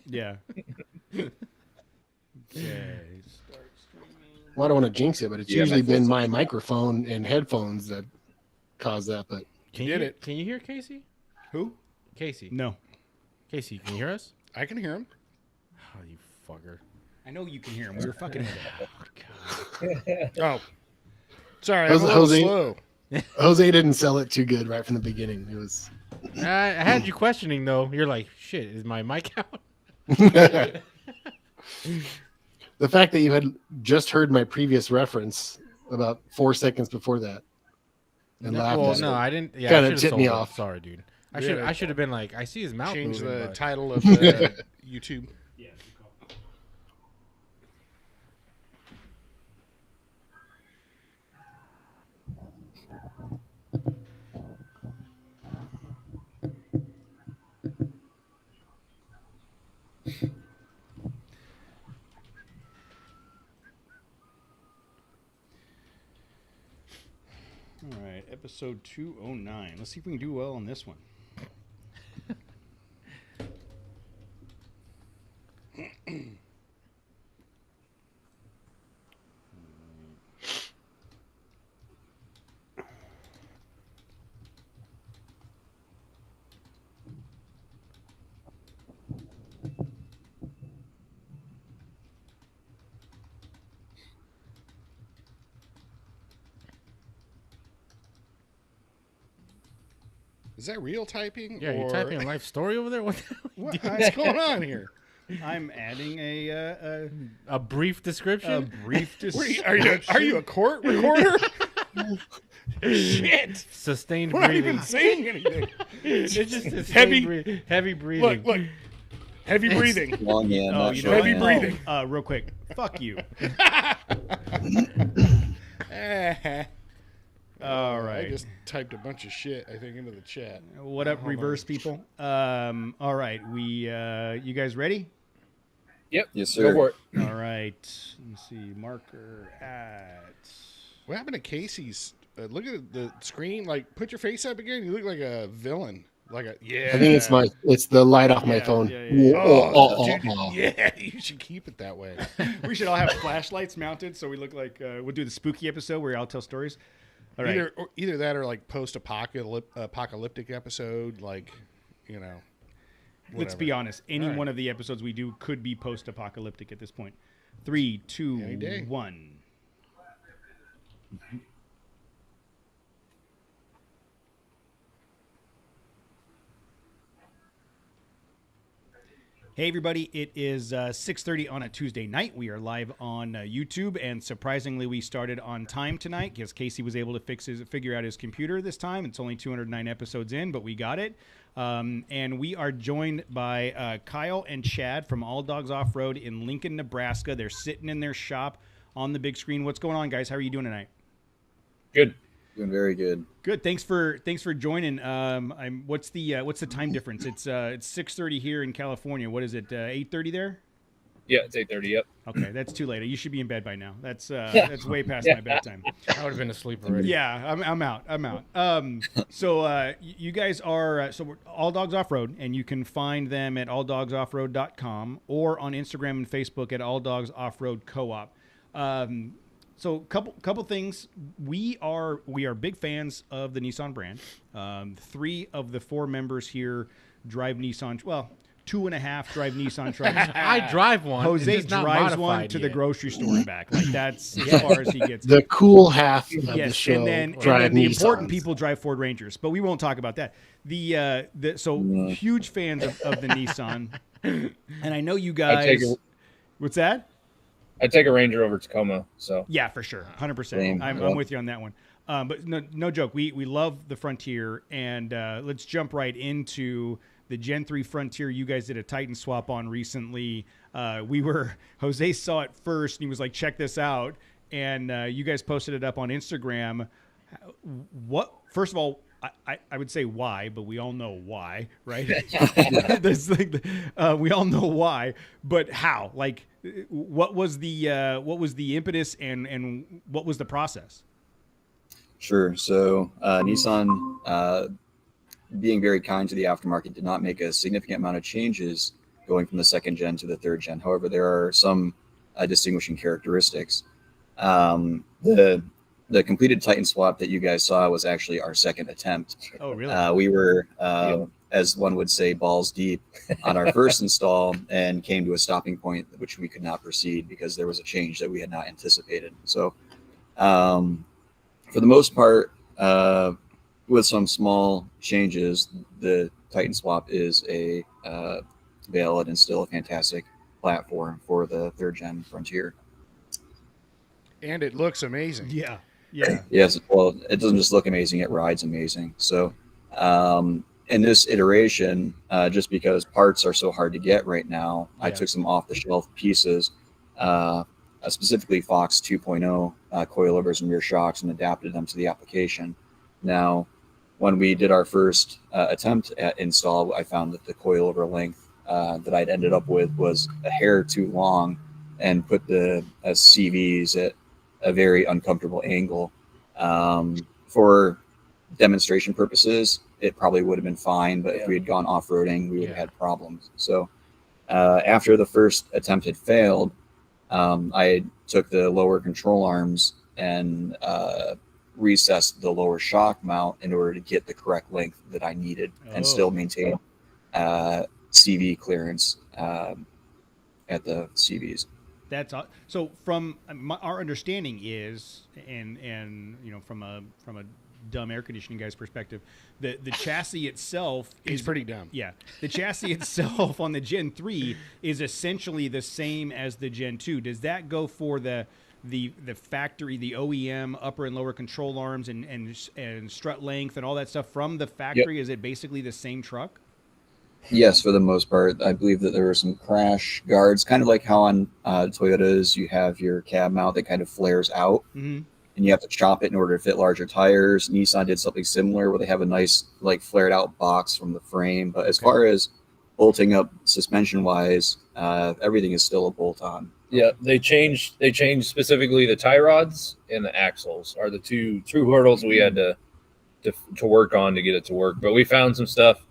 Yeah. Okay. Start streaming. Well, I don't want to jinx it, but it's Yeah, my usually been phone's my on. microphone and headphones that cause that. But Can Did you it. Can you hear Casey? Who? Casey. No. Casey, can you hear us? I can hear him. Oh, you fucker. I know you can hear him. We were fucking with it. Oh, sorry, I'm a little Jose- slow. Jose didn't sell it too good right from the beginning. It was I had you questioning though. You're like, shit, is my mic out? the fact that you had just heard my previous reference about 4 seconds before that and laughed Well, at no, it. I didn't. Yeah, Kinda I should've tipped me sold it. off. Sorry, dude. Yeah. I should have been like, I see his mouth Change moving. the but- title of the YouTube. All right, episode 209. Let's see if we can do well on this one. Is that real typing? Yeah, you or typing a life story over there? What what's going on here? I'm adding a a brief description? brief. Are you a court recorder? Shit! Sustained We're not breathing. even saying anything. It's just sustained Heavy- heavy breathing. Look, heavy breathing. Longhand, Oh, not you shorthand. Heavy breathing. Real quick. Fuck you. All I right. just typed a bunch of shit, I think, into the chat. What up, reverse people? All right. You guys ready? Yep. Yes, sir. Go for it. All right. Let's see. Marker at. What happened to Casey's? Look at the screen. Like, put your face up again. You look like a villain. Like a I think it's the light off my Yeah, phone. yeah. Dude, yeah, you should keep it that way. We should all have flashlights mounted so we look like we'll do the spooky episode where I'll tell stories. All right. Either that or like post-apocalyptic episode, like, you know. Let's whatever. be honest. Any All right. one of the episodes we do could be post-apocalyptic at this point. 3, 2, Any day. 1. Hey everybody, it is 6:30 on a Tuesday night. We are live on YouTube, and surprisingly, we started on time tonight because Casey was able to figure out his computer this time. It's only 209 episodes in, but we got it. And we are joined by Kyle and Chad from All Dogs Offroad in Lincoln, Nebraska. They're sitting in their shop on the big screen. What's going on, guys? How are you doing tonight? Good. Doing very good. Good. Thanks for joining. What's the time difference? It's 6:30 here in California. What is it? 8:30 there? Yeah, it's 8:30. Yep. Okay, that's too late. You should be in bed by now. That's way past Yeah. my bedtime. I would have been asleep already. Yeah, I'm out. So you guys are so we're All Dogs Offroad, and you can find them at alldogsoffroad.com or on Instagram and Facebook at All Dogs Offroad Co-op. So couple things. We are big fans of the Nissan brand. 3 of the 4 members here drive Nissan. Well, 2.5 drive Nissan trucks. I drive one. Jose It's not drives one modified to the yet. grocery store and back. Like that's as far as he gets. The cool half of the Yes, show and then drive the important Nissans. people drive Ford Rangers, but we won't talk about that. So huge fans of the Nissan, and I know you guys. What's that? I'd take a Ranger over Tacoma. So Yeah, for sure, 100%. Same. I'm with you on that one. But no joke. We love the Frontier, and let's jump right into the Gen 3 Frontier. You guys did a Titan swap on recently. Jose saw it first, and he was like, "Check this out," and you guys posted it up on Instagram. First of all, I would say why, but we all know why, right? We all know why, but how? Like, what was the impetus and what was the process? Sure. So Nissan, being very kind to the aftermarket, did not make a significant amount of changes going from the second gen to the third gen. However, there are some distinguishing characteristics. The completed Titan swap that you guys saw was actually our second attempt. Oh, really? We were, as one would say, balls deep on our first install and came to a stopping point which we could not proceed because there was a change that we had not anticipated. So, for the most part, with some small changes, the Titan swap is a valid and still a fantastic platform for the third gen Frontier. And it looks amazing. Yeah. Yeah. Yes, well, it doesn't just look amazing; it rides amazing. So, in this iteration, just because parts are so hard to get right now, I took some off-the-shelf pieces, specifically Fox 2.0 coilovers and rear shocks, and adapted them to the application. Now, when we did our first attempt at install, I found that the coilover length that I'd ended up with was a hair too long, and put the CVs at a very uncomfortable angle. For demonstration purposes, it probably would have been fine, but if we had gone off-roading, we would have had problems. So after the first attempt had failed, I took the lower control arms and recessed the lower shock mount in order to get the correct length that I needed and still maintain CV clearance at the CVs. That's so. From our understanding is, and from a dumb air conditioning guy's perspective, the chassis itself is is pretty dumb. Yeah, the chassis itself on the Gen 3 is essentially the same as the Gen 2. Does that go for the factory, the OEM upper and lower control arms and strut length and all that stuff from the factory? Is it basically the same truck? Yes, for the most part. I believe that there were some crash guards, kind of like how on Toyotas you have your cab mount that kind of flares out, and you have to chop it in order to fit larger tires. Nissan did something similar where they have a nice like flared out box from the frame. But as far as bolting up suspension wise, everything is still a bolt on. Yeah, they changed specifically the tie rods and the axles are the two hurdles we had to work on to get it to work. But we found some stuff.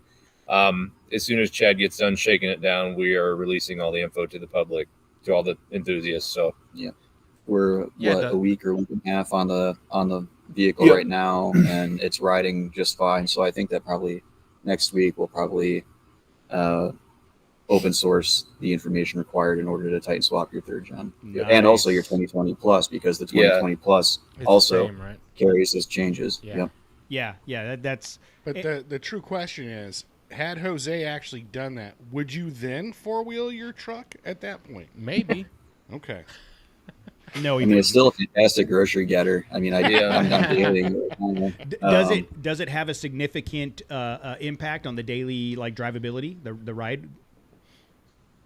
As soon as Chad gets done shaking it down, we are releasing all the info to the public, to all the enthusiasts. So we're a week or week and a half on the vehicle right now, and it's riding just fine. So I think that probably next week we'll probably open source the information required in order to Titan swap your third gen, and also your 2020 plus, because the 2020 plus also carries those changes. That's. But the true question is, had Jose actually done that, would you then four-wheel your truck at that point? Maybe. Okay. No, I mean, it's still a fantastic grocery getter. I mean, I'm daily. Does it have a significant impact on the daily drivability, the ride?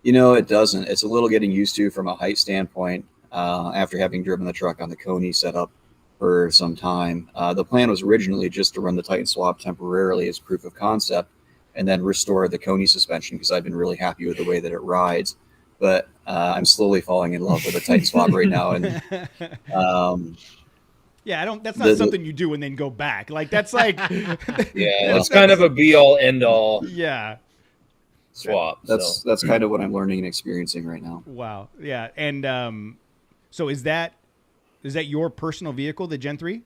It doesn't. It's a little getting used to from a height standpoint. After having driven the truck on the Coney setup for some time, the plan was originally just to run the Titan swap temporarily as proof of concept, and then restore the Coney suspension because I've been really happy with the way that it rides. But I'm slowly falling in love with the Titan swap right now, and That's not something you do and then go back. That's like it's kind of a be all end all. Yeah. Swap. That's kind of what I'm learning and experiencing right now. Wow. Yeah. And so is that your personal vehicle, the Gen 3?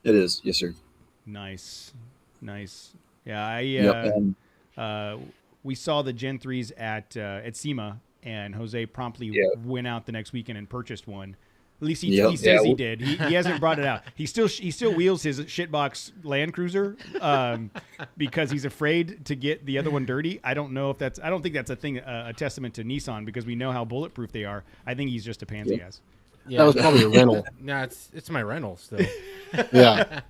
It is. Yes, sir. Nice. Yeah. We saw the Gen 3s at SEMA, and Jose promptly went out the next weekend and purchased one. At least he says he did. He hasn't brought it out. He still wheels his shitbox Land Cruiser because he's afraid to get the other one dirty. I don't think that's a thing, a testament to Nissan, because we know how bulletproof they are. I think he's just a pansy ass. Yeah. That was probably a rental. No, it's my rental still. Yeah.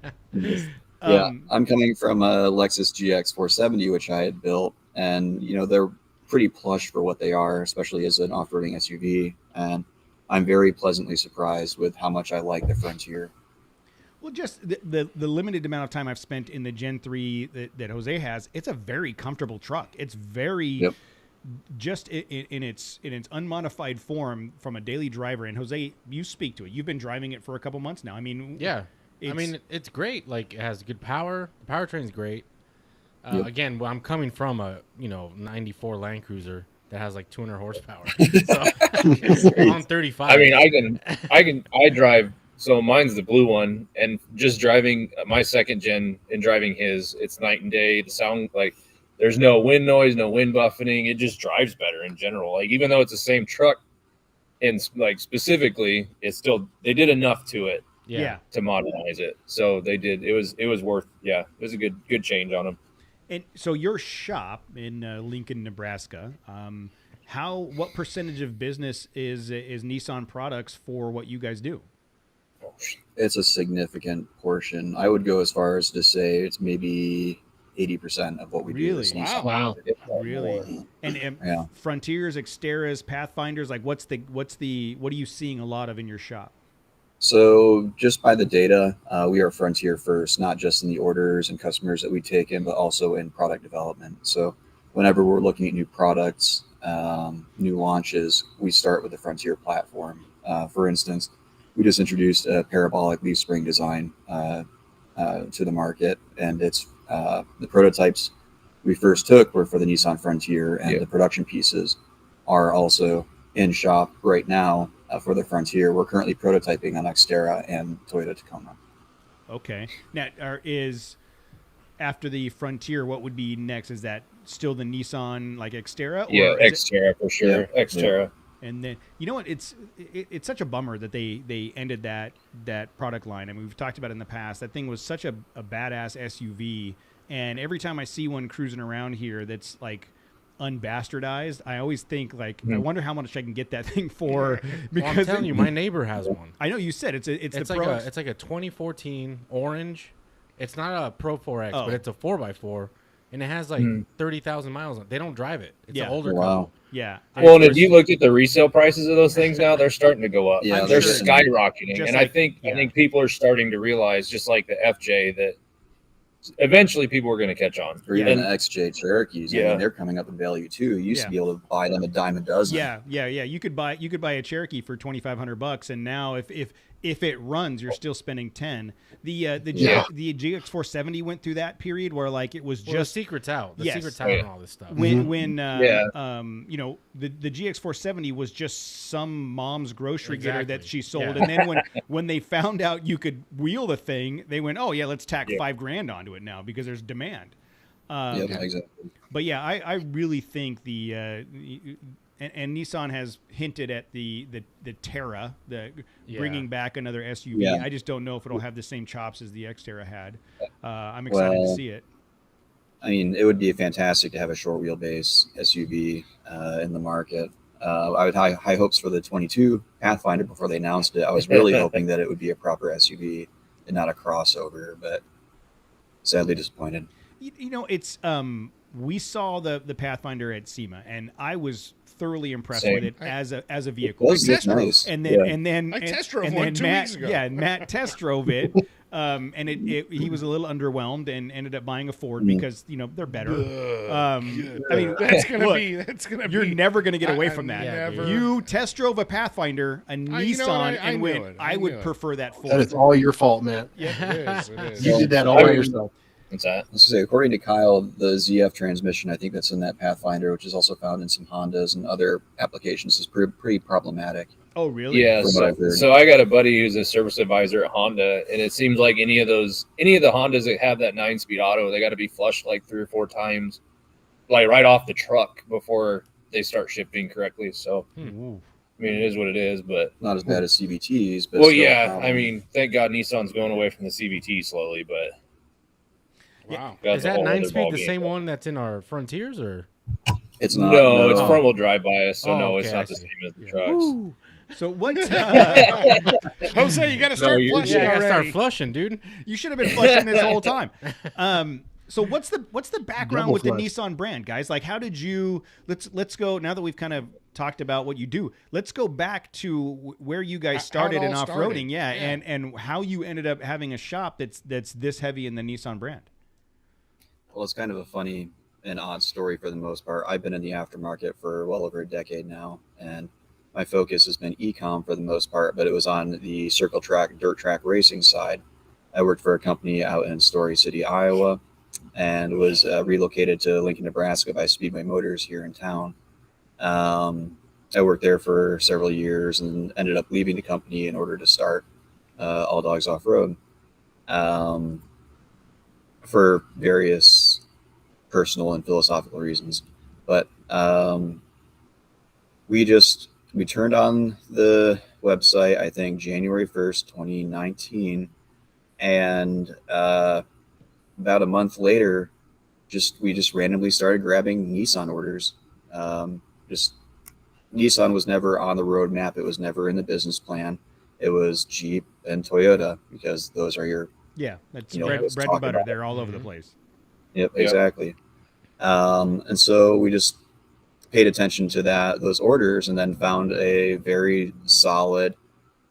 I'm coming from a Lexus GX 470, which I had built, and they're pretty plush for what they are, especially as an off-roading SUV. And I'm very pleasantly surprised with how much I like the Frontier. Well, just the limited amount of time I've spent in the Gen 3 that Jose has, it's a very comfortable truck. It's very just in its unmodified form from a daily driver. And Jose, you speak to it. You've been driving it for a couple months now. I mean, it's great. Like, it has good power. The powertrain's great. Again, I'm coming from a 94 Land Cruiser, that has like 200 horsepower. So on 35. I mean, I drive. So mine's the blue one, and just driving my second gen and driving his, it's night and day. The sound, like, there's no wind noise, no wind buffeting. It just drives better in general. Like, even though it's the same truck, and like specifically, it's still, they did enough to it Yeah. to modernize it. So they did. It was worth. Yeah, it was a good change on them. And so your shop in Lincoln, Nebraska, what percentage of business is Nissan products for what you guys do? It's a significant portion. I would go as far as to say it's maybe 80% of what we do. Really? Is Nissan. Wow. Really? And Yeah. Frontiers, Xteras, Pathfinders, like what are you seeing a lot of in your shop? So just by the data, we are Frontier first, not just in the orders and customers that we take in, but also in product development. So whenever we're looking at new products, new launches, we start with the Frontier platform. For instance, we just introduced a parabolic leaf spring design to the market, and it's the prototypes we first took were for the Nissan Frontier, and the production pieces are also in shop right now for the Frontier. We're currently prototyping on Xterra and Toyota Tacoma. Okay. Now, after the Frontier, what would be next? Is that still the Nissan like Xterra? Yeah, is Xterra for sure. Yeah. Xterra. And then you know what? It's such a bummer that they ended that product line. I mean, we've talked about it in the past. That thing was such a badass SUV, and every time I see one cruising around here that's like unbastardized, I always think like, I wonder how much I can get that thing for. Well, I'm telling you, my neighbor has one. I know you said it's the like Pro. it's like a 2014 orange. It's not a Pro 4X, Oh. but it's a 4x4, and it has like 30,000 miles on it. They don't drive it. It's Yeah. an older Wow. couple. Yeah. Well, and if you looked at the resale prices of those things now, they're starting to go up. Yeah, they're sure. skyrocketing, Just and like- I think people are starting to realize, just like the FJ, that eventually people are going to catch on. Or even And- the XJ Cherokees. I Yeah. mean, they're coming up in value too. You used Yeah. to be able to buy them a dime a dozen. Yeah. You could buy a Cherokee for $2,500, and now if it runs, you're still spending 10. The GX470 went through that period where like it was Well, the just secret's out. The Yes. secret's out and all this stuff. when Yeah. the GX470 was just some mom's grocery getter that Exactly. she sold, Yeah. and then when they found out you could wheel the thing, they went, oh yeah, let's tack Yeah. $5,000 onto it now because there's demand. Yep, exactly. But yeah, I really think and Nissan has hinted at the Terra, bringing back another SUV. Yeah. I just don't know if it'll have the same chops as the Xterra had. I'm excited to see it. I mean, it would be fantastic to have a short wheelbase SUV in the market. I had high hopes for the 22 Pathfinder before they announced it. I was really hoping that it would be a proper SUV and not a crossover, but sadly disappointed. It's we saw the Pathfinder at SEMA, and I was thoroughly impressed Same. with it as a It vehicle. does look test drove. nice. And then Yeah. and then I test drove and one then 2 Matt, weeks ago. Yeah, Matt test drove it, and he was a little underwhelmed and ended up buying a Ford because they're better. I mean, That's gonna look, be. you're never gonna get away I from that. never- You test drove a Pathfinder, a Nissan, you know what? I and knew went, it. I I would knew it. prefer that Ford. That is all your fault, Matt. It is. It is. You did that all by yourself. What's that? Let's say, according to Kyle, the ZF transmission, I think that's in that Pathfinder, which is also found in some Hondas and other applications, is pretty problematic. Oh, really? Yeah, From what I've heard. so I got a buddy who's a service advisor at Honda, and it seems like any of the Hondas that have that 9-speed auto, they got to be flushed like 3 or 4 times, like right off the truck before they start shipping correctly. So Ooh. I mean, it is what it is, but Not as bad as CVTs, but well, still a yeah. problem. I mean, thank God Nissan's going away from the CVT slowly, but Wow. that's Is a that whole other 9-speed the ballgame. same one that's in our Frontiers, or? it's not. No, it's Oh. front wheel drive bias, so Oh, no, it's okay, not I the see. same as the Yeah. trucks. So what? Jose, you got to start you- flushing Yeah, I gotta already. start flushing, dude. You should have been flushing this whole time. So what's the background Double with flush. the Nissan brand, guys? Like, how did you? Let's go now that we've kind of talked about what you do. Let's go back to where you guys How it started all in off started. roading, yeah, Yeah. and how you ended up having a shop that's this heavy in the Nissan brand. Well, it's kind of a funny and odd story for the most part. I've been in the aftermarket for well over a decade now, and my focus has been e-com for the most part, but it was on the circle track, dirt track racing side. I worked for a company out in Story City, Iowa, and was relocated to Lincoln, Nebraska by Speedway Motors here in town. I worked there for several years and ended up leaving the company in order to start All Dogs Offroad for various personal and philosophical reasons. But we turned on the website, I think January 1st, 2019. And about a month later, we just randomly started grabbing Nissan orders. Just Nissan was never on the roadmap. It was never in the business plan. It was Jeep and Toyota because those are your that's bread bread and butter. about They're all over the place. Yep, exactly. And so we just paid attention to those orders, and then found a very solid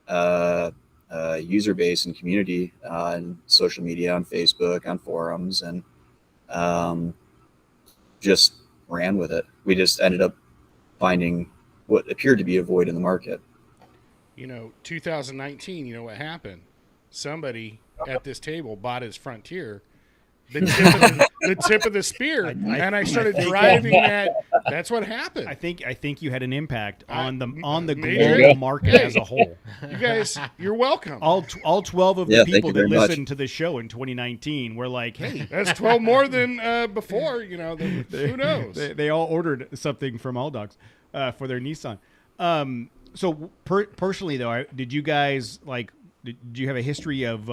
user base and community on social media, on Facebook, on forums, and just ran with it. We just ended up finding what appeared to be a void in the market. 2019, you know what happened? Somebody at this table bought his Frontier, the tip of the spear, and I started driving that. That's what happened. I think you had an impact on the Major? global market as a whole. You guys, you're welcome. All 12 of the people that listened to the show in 2019 were like, "Hey, that's 12 more than before." Who knows? They all ordered something from All Dogs for their Nissan. So personally, though, did you guys Did you have a history of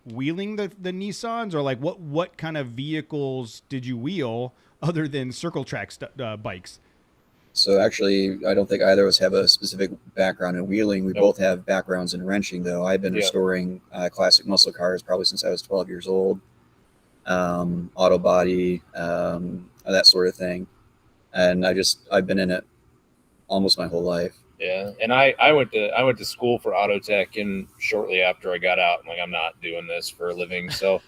wheeling the Nissans, or like what kind of vehicles did you wheel other than circle track bikes? So actually, I don't think either of us have a specific background in wheeling. We both have backgrounds in wrenching, though. I've been restoring classic muscle cars probably since I was 12 years old. Auto body, that sort of thing. And I've been in it almost my whole life. Yeah, and I went to school for auto tech, and shortly after I got out, I'm like, I'm not doing this for a living. So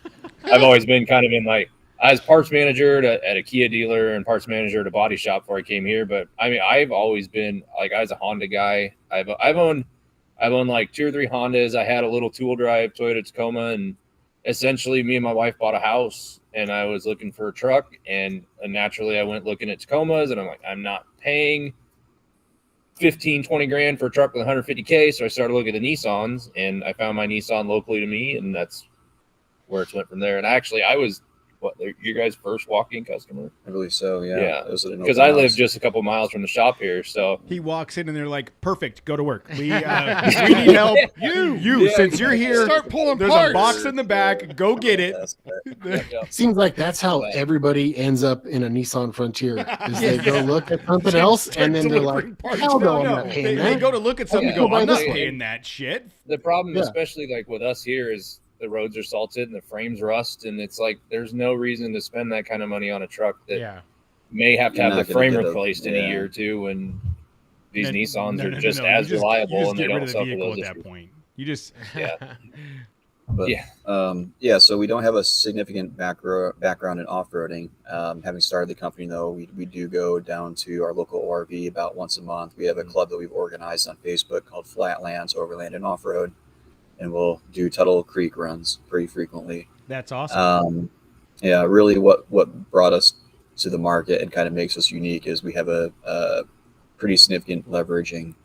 I've always been kind of in I was parts manager at a Kia dealer and parts manager at a body shop before I came here. But I mean, I've always been I was a Honda guy. I've owned like 2 or 3 Hondas. I had a little tool drive Toyota Tacoma, and essentially me and my wife bought a house, and I was looking for a truck, and naturally I went looking at Tacomas, and I'm like, I'm not paying 15-20 grand for a truck with 150K. So I started looking at the Nissans, and I found my Nissan locally to me, and that's where it went from there. And actually, I was your guys' first walk-in customer? I believe so. Yeah. Because I live just a couple miles from the shop here. So he walks in and they're like, "Perfect, go to work. We need help. Since you're here, start pulling there's parts. a box in the back. Go get it." Seems like that's how everybody ends up in a Nissan Frontier. Is they go look at something else, and then they're like, "Hell no, I'm not paying that." They go to look at something and go, "I'm not paying that shit." The problem, especially like with us here, is the roads are salted and the frames rust, and it's like there's no reason to spend that kind of money on a truck that may have to have the frame replaced in a year or two. And these Nissans are just as reliable, and they don't suffer those issues. At that point. You just But, so we don't have a significant background in off-roading. Having started the company, though, we do go down to our local ORV about once a month. We have a club that we've organized on Facebook called Flatlands Overland and Off-Road, and we'll do Tuttle Creek runs pretty frequently. That's awesome. Really what brought us to the market and kind of makes us unique is we have a pretty significant leveraging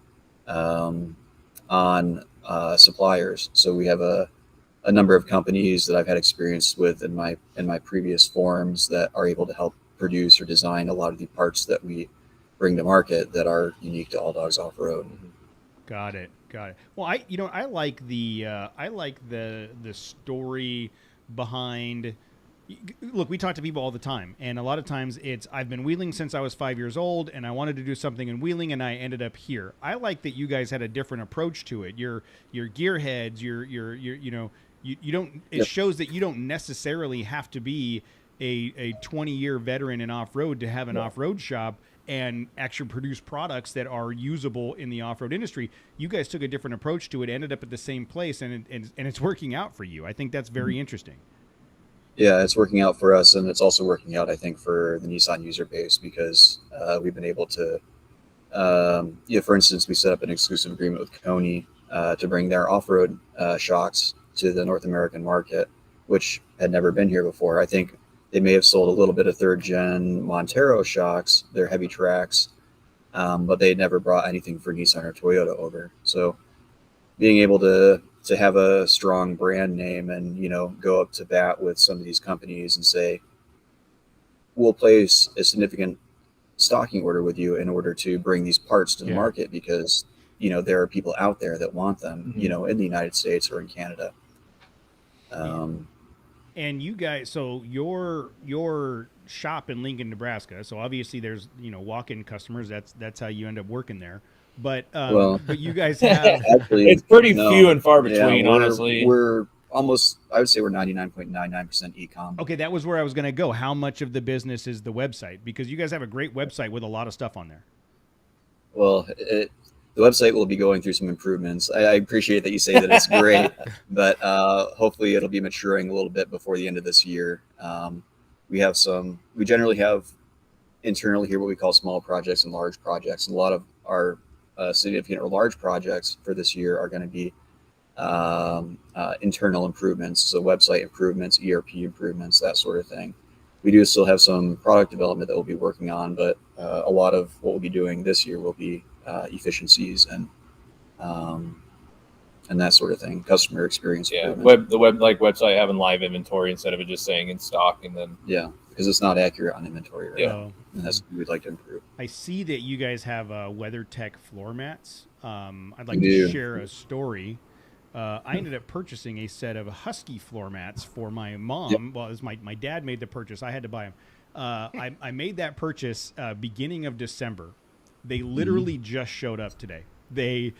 on suppliers. So we have a number of companies that I've had experience with in my previous forums that are able to help produce or design a lot of the parts that we bring to market that are unique to All Dogs Off-Road. Got it. Well, I like the story behind. Look, we talk to people all the time, and a lot of times it's I've been wheeling since I was 5 years old, and I wanted to do something in wheeling, and I ended up here. I like that you guys had a different approach to it. Your gearheads, you don't. It shows that you don't necessarily have to be a 20-year veteran in off-road to have an off-road shop and actually produce products that are usable in the off-road industry. You guys took a different approach to it, ended up at the same place, and it's working out for you. I think that's very interesting. Yeah, it's working out for us, and it's also working out, I think, for the Nissan user base because we've been able to, for instance, we set up an exclusive agreement with Koni to bring their off-road shocks to the North American market, which had never been here before. I think they may have sold a little bit of third-gen Montero shocks, their heavy tracks, but they never brought anything for Nissan or Toyota over. So being able to have a strong brand name and, you know, go up to bat with some of these companies and say, we'll place a significant stocking order with you in order to bring these parts to the market, because, you know, there are people out there that want them, you know, in the United States or in Canada. And you guys, so your shop in Lincoln, Nebraska. So obviously there's, you know, walk-in customers. That's how you end up working there. But but you guys have actually, it's pretty few and far between, honestly. We're almost, I would say we're 99.99% e-com. Okay, that was where I was going to go. How much of the business is the website? Because you guys have a great website with a lot of stuff on there. Well, the website will be going through some improvements. I appreciate that you say that it's great, but hopefully it'll be maturing a little bit before the end of this year. We generally have internally here what we call small projects and large projects. And a lot of our significant or large projects for this year are going to be internal improvements, so website improvements, ERP improvements, that sort of thing. We do still have some product development that we'll be working on, but a lot of what we'll be doing this year will be efficiencies and that sort of thing, customer experience. Yeah, website having live inventory instead of it just saying in stock, and then because it's not accurate on inventory right now, and that's what we'd like to improve. I see that you guys have WeatherTech floor mats. I'd like to share a story. I ended up purchasing a set of Husky floor mats for my mom. Yep. Well, it was my dad made the purchase. I had to buy them. I made that purchase beginning of December. They literally just showed up today. They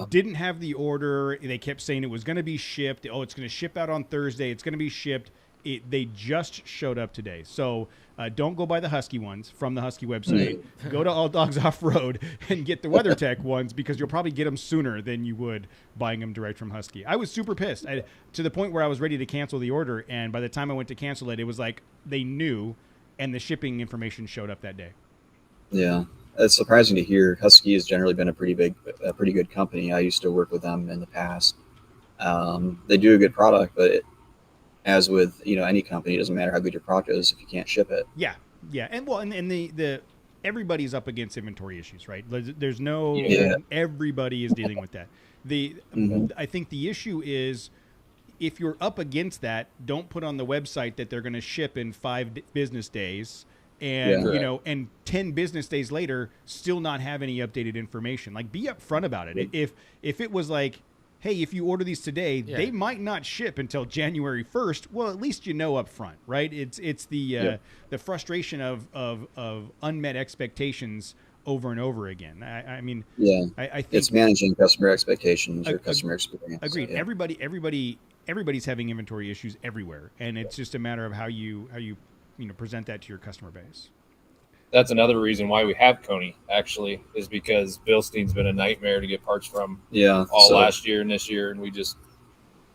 didn't have the order. They kept saying it was going to be shipped. Oh, it's going to ship out on Thursday. It's going to be shipped. They just showed up today. So don't go buy the Husky ones from the Husky website. Go to All Dogs Offroad and get the WeatherTech ones, because you'll probably get them sooner than you would buying them direct from Husky. I was super pissed to the point where I was ready to cancel the order. And by the time I went to cancel it, it was like they knew, and the shipping information showed up that day. Yeah. It's surprising to hear. Husky has generally been a pretty good company. I used to work with them in the past. They do a good product, but as with, you know, any company, it doesn't matter how good your product is if you can't ship it. Yeah, and well, and the everybody's up against inventory issues, right? There's no everybody is dealing with that. I think the issue is, if you're up against that, don't put on the website that they're going to ship in 5 business days. And, you know, and 10 business days later, still not have any updated information. Like, be upfront about it. If it was like, hey, if you order these today, they might not ship until January 1st. Well, at least you know up front, right? It's the frustration of unmet expectations over and over again. I mean, I think it's managing customer expectations or customer experience. Agreed. So, everybody's having inventory issues everywhere, and it's just a matter of how you present that to your customer base. That's another reason why we have Coney, actually, is because Bilstein's been a nightmare to get parts from last year and this year, and we just...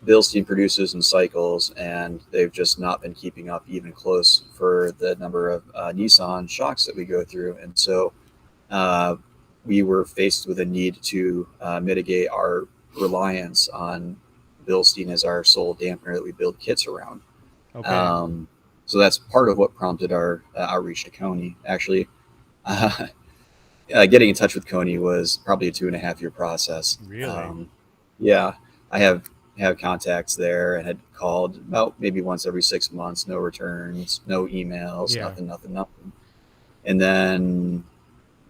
Bilstein produces in cycles, and they've just not been keeping up even close for the number of Nissan shocks that we go through. And so we were faced with a need to mitigate our reliance on Bilstein as our sole dampener that we build kits around. Okay. So that's part of what prompted our outreach to Coney. Actually, getting in touch with Coney was probably a 2.5-year process. Really? I have contacts there and had called about maybe once every 6 months. No returns, no emails, nothing. And then,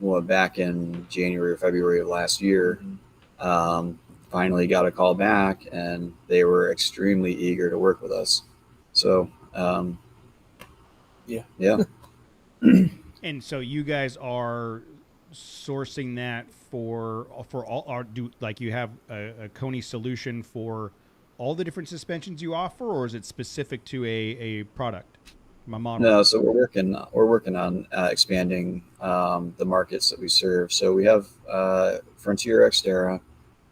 back in January or February of last year, finally got a call back, and they were extremely eager to work with us. So. Yeah. And so you guys are sourcing that for all, you have a Coney solution for all the different suspensions you offer, or is it specific to a product? My model. No, so we're working on expanding the markets that we serve. So we have Frontier Xterra,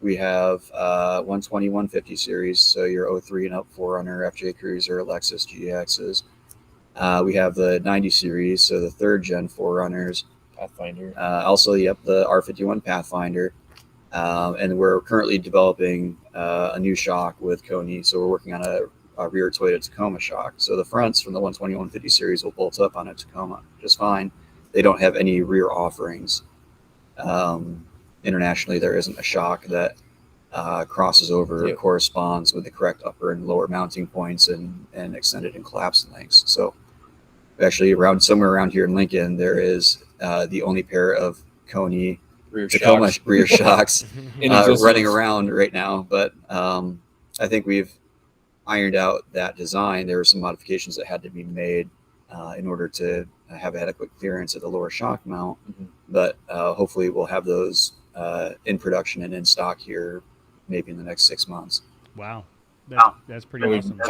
we have 120, 150 series, so your 03 and up 4Runner, FJ Cruiser, Lexus GXs. We have the 90 series, so the 3rd gen 4Runners. Pathfinder. Also, the R51 Pathfinder. And we're currently developing a new shock with Coney. So we're working on a rear Toyota Tacoma shock. So the fronts from the 120, 150 series will bolt up on a Tacoma just fine. they don't have any rear offerings. Internationally, there isn't a shock that crosses over or corresponds with the correct upper and lower mounting points and extended and collapsed lengths. So actually somewhere around here in Lincoln, there is the only pair of Coney Tacoma rear shocks running around right now. But I think we've ironed out that design. There were some modifications that had to be made in order to have adequate clearance at the lower shock mount. But hopefully we'll have those in production and in stock here maybe in the next 6 months. Wow. That's pretty awesome.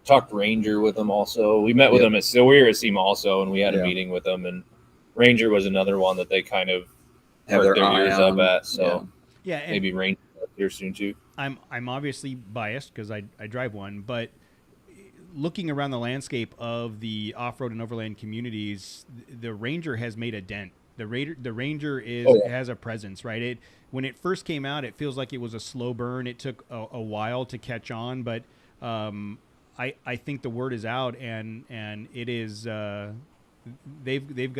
Talked Ranger with them also. We met with them at we were at SEMA also, and we had a meeting with them, and Ranger was another one that they kind of have their ears up at. So yeah, maybe Ranger here soon too. I'm obviously biased because I drive one, but looking around the landscape of the off-road and overland communities, the Ranger has made a dent. The Ranger has a presence, right? When it first came out, it feels like it was a slow burn. It took a while to catch on, but I think the word is out, and it is they're nipping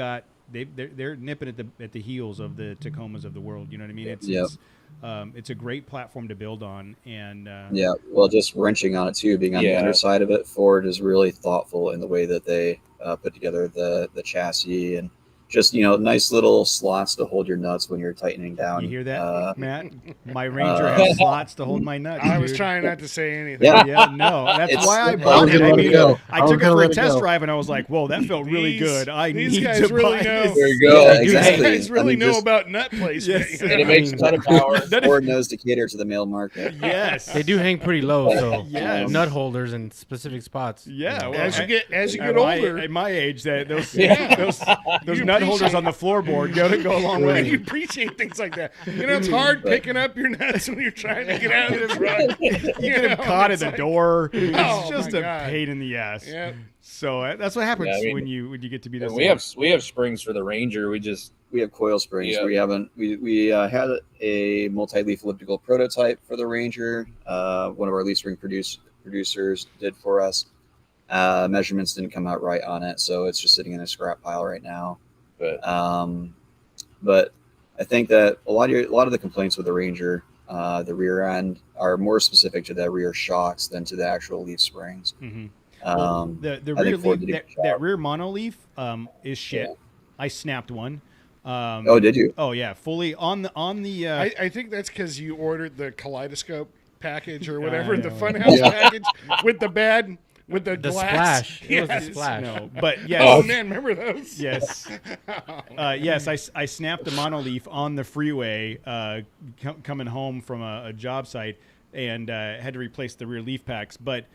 at the heels of the Tacomas of the world. You know what I mean? It's a great platform to build on, and well, just wrenching on it too, being on the underside of it. Ford is really thoughtful in the way that they put together the chassis, and just nice little slots to hold your nuts when you're tightening down. You hear that, Matt? My Ranger has slots to hold my nuts. I was trying not to say anything. No, that's why I bought it. I mean, I took it for a test drive, and I was like, "Whoa, that felt really good." These guys really know. There you go. Exactly. These guys really know about nut placement. Yes. And it makes a ton of power. Ford knows to cater to the male market. Yes, They do hang pretty low, so Yes. nut holders in specific spots. Yeah, well, As you get older, at my age, those nut holders on the floorboard go a long way. you appreciate things like that. It's hard picking up your nuts when you're trying to get out of the truck. You get them caught at the door. It's Oh, just my a God. pain in the ass. Yep. So that's what happens Yeah, I mean, when you get to be this. We have springs for the Ranger. We have coil springs. Yeah. We haven't. We had a multi-leaf elliptical prototype for the Ranger. One of our leaf spring producers did for us. Measurements didn't come out right on it, so it's just sitting in a scrap pile right now. But I think that a lot of the complaints with the Ranger, the rear end, are more specific to the rear shocks than to the actual leaf springs. Mm-hmm. The rear leaf, that rear mono leaf is shit. Yeah. I snapped one. Oh, did you? Oh yeah, fully on the. I think that's because you ordered the kaleidoscope package or whatever, the Funhouse package with the glass. Splash. Yes. It was the splash. No, but yes. Oh man, remember those? Yes. Yes, I snapped the monoleaf on the freeway coming home from a job site, and had to replace the rear leaf packs. But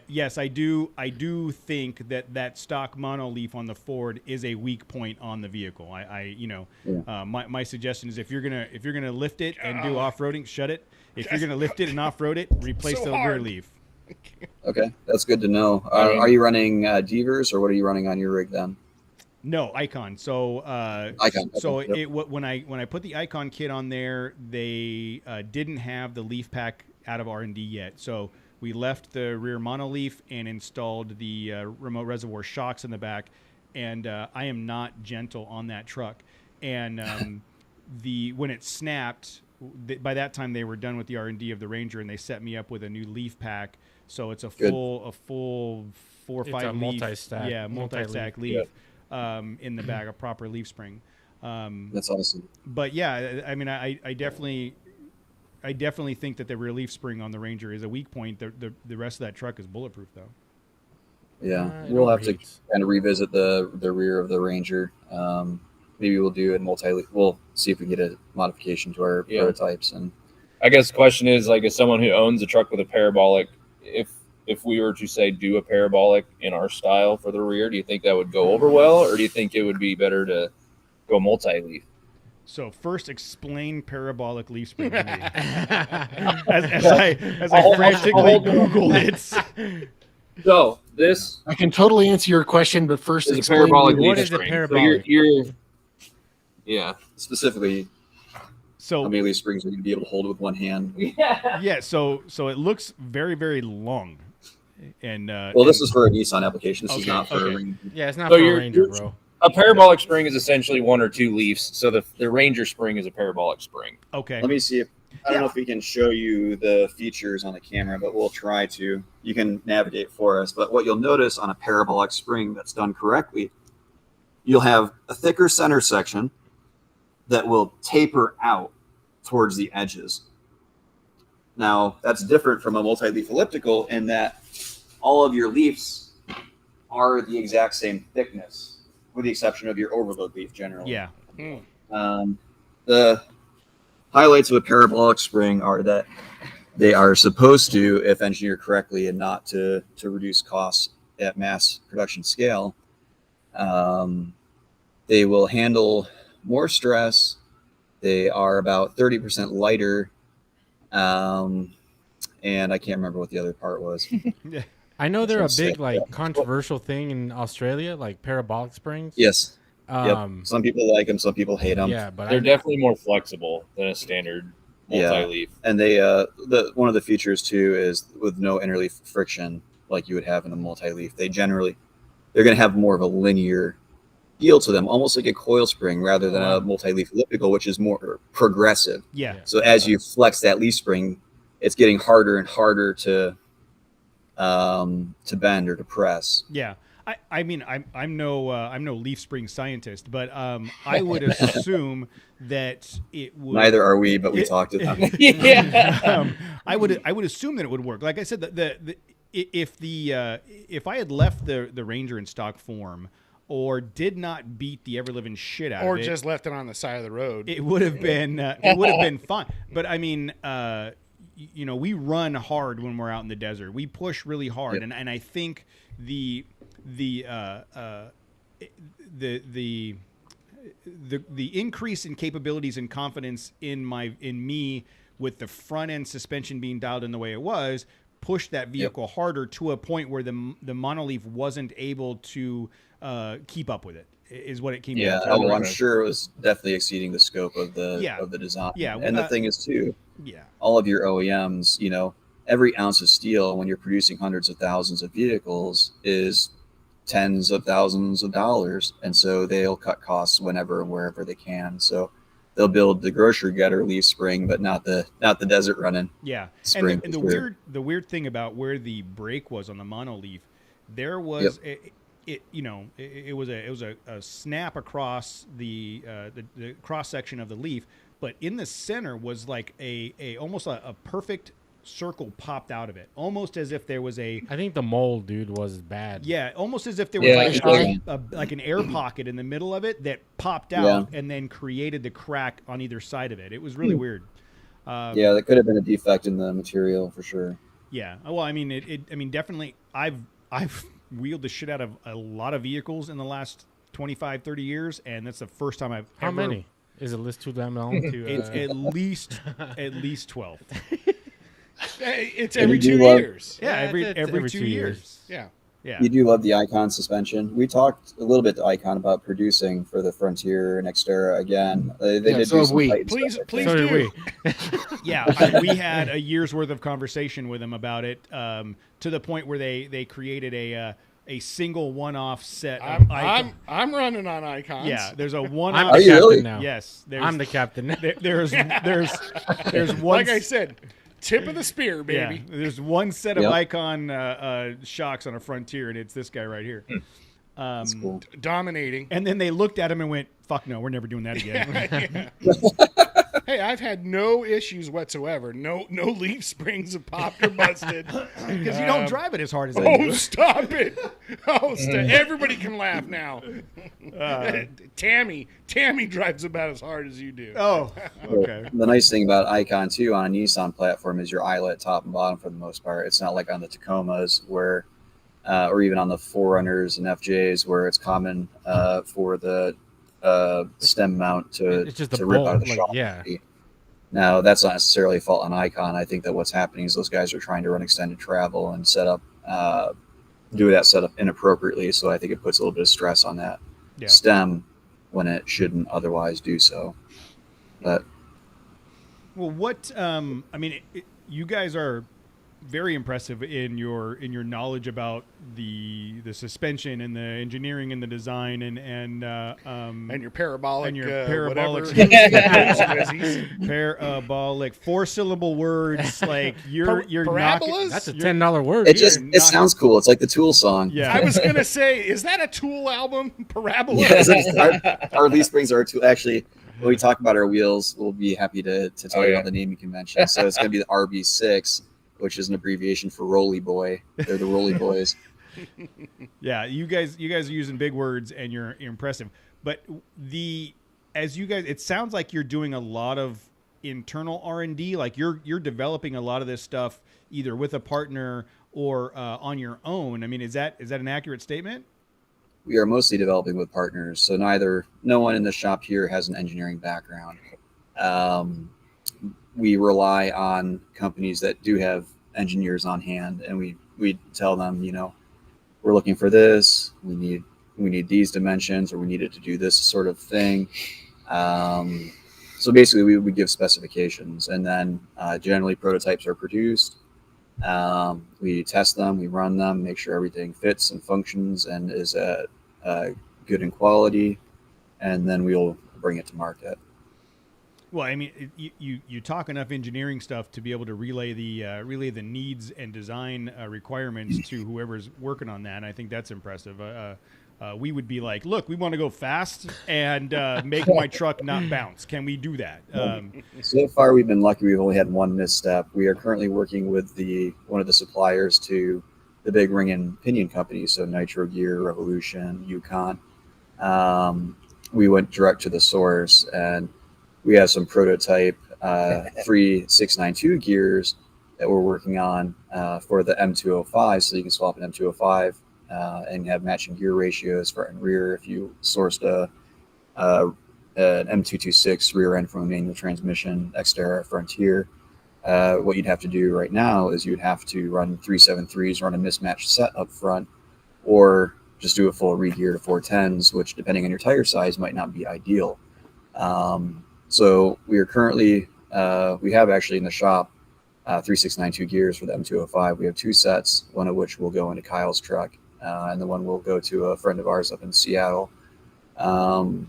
yes, I do think that stock monoleaf on the Ford is a weak point on the vehicle. My suggestion is if you're gonna lift it and do off roading, shut it. If you're gonna lift it and off road it, replace the rear leaf. Okay, that's good to know. Are you running Devers, or what are you running on your rig then? No, Icon. So Icon. So Okay, when I put the Icon kit on there, they didn't have the leaf pack out of R&D yet. So we left the rear monoleaf and installed the remote reservoir shocks in the back. And I am not gentle on that truck. And when it snapped, by that time they were done with the R&D of the Ranger, and they set me up with a new leaf pack. So it's a full 4 or 5 leaf, multi-stack leaf in the back, a proper leaf spring. that's awesome. But yeah, I mean, I definitely think that the rear leaf spring on the Ranger is a weak point. The rest of that truck is bulletproof, though. Yeah, we'll have to kind of revisit the rear of the Ranger. Maybe we'll do a multi-leaf. We'll see if we can get a modification to our prototypes. And I guess the question is, like, as someone who owns a truck with a parabolic, if we were to say do a parabolic in our style for the rear, do you think that would go over well, or do you think it would be better to go multi-leaf? So first, explain parabolic leaf spring to me. as I frantically Googled it. So this I can totally answer your question, but first is a explain parabolic what leaf is a spring. parabolic? So yeah. specifically, how many leaf springs are you going to be able to hold with one hand? Yeah. So it looks very, very long. And this is for a Nissan application. This is not for a Ranger. Yeah, it's not for a Ranger, bro. A parabolic spring is essentially one or two leaves. So the Ranger spring is a parabolic spring. Okay. Let me see if I don't know if we can show you the features on the camera, but we'll try to. You can navigate for us. But what you'll notice on a parabolic spring that's done correctly, you'll have a thicker center section that will taper out towards the edges. Now, that's different from a multi-leaf elliptical in that all of your leaves are the exact same thickness, with the exception of your overload leaf generally. Yeah. The highlights of a parabolic spring are that they are supposed to, if engineered correctly and not to reduce costs at mass production scale, they will handle more stress. They are about 30% lighter. And I can't remember what the other part was. I know they're a big like controversial thing in Australia, like parabolic springs. Yes. Some people like them, some people hate them. Yeah, but they're definitely more flexible than a standard multi-leaf. And they one of the features too is with no interleaf friction like you would have in a multi-leaf. They're going to have more of a linear feel to them, almost like a coil spring rather than a multi-leaf elliptical, which is more progressive. Yeah. So as you flex that leaf spring, it's getting harder and harder to bend or to press. Yeah. I mean, I'm no leaf spring scientist, but I would assume that it would. Neither are we, but we talked to them. I would assume that it would work. Like I said, if I had left the Ranger in stock form, or did not beat the ever living shit out or of it, or just left it on the side of the road, it would have been fine. But I mean, we run hard when we're out in the desert. We push really hard, and I think the increase in capabilities and confidence in me with the front end suspension being dialed in the way it was pushed that vehicle harder to a point where the monolith wasn't able to keep up with it. Is what it came down to. Oh, I'm sure it was definitely exceeding the scope of the design. Yeah, and the thing is too, yeah, all of your OEMs, every ounce of steel when you're producing hundreds of thousands of vehicles is tens of thousands of dollars, and so they'll cut costs whenever and wherever they can. So they'll build the grocery gutter leaf spring, but not the desert running. Yeah, spring. And the weird thing about where the brake was on the monoleaf, there was it was a snap across the cross section of the leaf, but in the center was like a almost a perfect circle popped out of it, almost as if there was I think the mold, dude, was bad. Yeah, almost as if there was like an air pocket in the middle of it that popped out and then created the crack on either side of it. It was really weird. That could have been a defect in the material for sure. Yeah. Well, I mean, definitely I've wheeled the shit out of a lot of vehicles in the last 25, 30 years, and that's the first time I've How many? Is it list too damn long? It's at least 12. It's every 2 years. Yeah, every 2 years. Yeah. Yeah. You do love the Icon suspension. We talked a little bit to Icon about producing for the Frontier and Xterra again. They did so do some we. Titan Please, stuff. please So did do. we. Yeah, we had a year's worth of conversation with them about it, to the point where they created a single one-off set of Icon. I'm running on Icons. Yeah, there's a I'm one-off. the Are you captain really? now. Yes, I'm the captain. There's one. Like I said, tip of the spear, baby. Yeah, there's one set of Icon shocks on a Frontier, and it's this guy right here. That's cool. Dominating. And then they looked at him and went, "Fuck no, we're never doing that again." Hey, I've had no issues whatsoever. No leaf springs have popped or busted. Because you don't drive it as hard as I do. Oh, stop it! Oh, everybody can laugh now. Tammy drives about as hard as you do. Oh, okay. The nice thing about Icon too on a Nissan platform is your eyelet top and bottom for the most part. It's not like on the Tacomas where, or even on the 4Runners and FJs where it's common for the stem mount to rip out of the shock. Yeah. Now that's not necessarily a fault on Icon. I think that what's happening is those guys are trying to run extended travel and do that setup inappropriately. So I think it puts a little bit of stress on that stem when it shouldn't otherwise do so. But well, what I mean, you guys are very impressive in your knowledge about the suspension and the engineering and the design and your parabolic and your parabolic parabolic 4-syllable words like you're parabolas. That's a $10 word. It sounds cool. It's like the Tool song. Yeah, I was gonna say, is that a Tool album? Parabola. Yes, our leaf springs are a Tool. Actually, when we talk about our wheels, we'll be happy to tell you about the naming convention. So it's going to be the RB6, which is an abbreviation for Rolly Boy. They're the Rolly Boys. Yeah, you guys are using big words and you're impressive. But it sounds like you're doing a lot of internal R&D. Like you're developing a lot of this stuff either with a partner or on your own. I mean, is that an accurate statement? We are mostly developing with partners. So no one in the shop here has an engineering background. We rely on companies that do have engineers on hand, and we tell them, we're looking for this. We need these dimensions, or we need it to do this sort of thing. So basically, we give specifications, and then generally prototypes are produced. We test them, we run them, make sure everything fits and functions and is good in quality, and then we'll bring it to market. Well, I mean, you talk enough engineering stuff to be able to relay the needs and design requirements to whoever's working on that. And I think that's impressive. We would be like, look, we want to go fast and make my truck not bounce. Can we do that? So far, we've been lucky. We've only had one misstep. We are currently working with one of the suppliers to the big ring and pinion companies, so Nitro Gear, Revolution, Yukon. We went direct to the source, and we have some prototype 3692 gears that we're working on for the M205, so you can swap an M205 and have matching gear ratios front and rear. If you sourced an M226 rear end from a manual transmission, Xterra Frontier, what you'd have to do right now is you'd have to run 373s, run a mismatched set up front, or just do a full re-gear to 410s, which depending on your tire size might not be ideal. So we are currently, we have actually in the shop 3692 gears for the M205. We have 2 sets, one of which will go into Kyle's truck, and the one will go to a friend of ours up in Seattle. But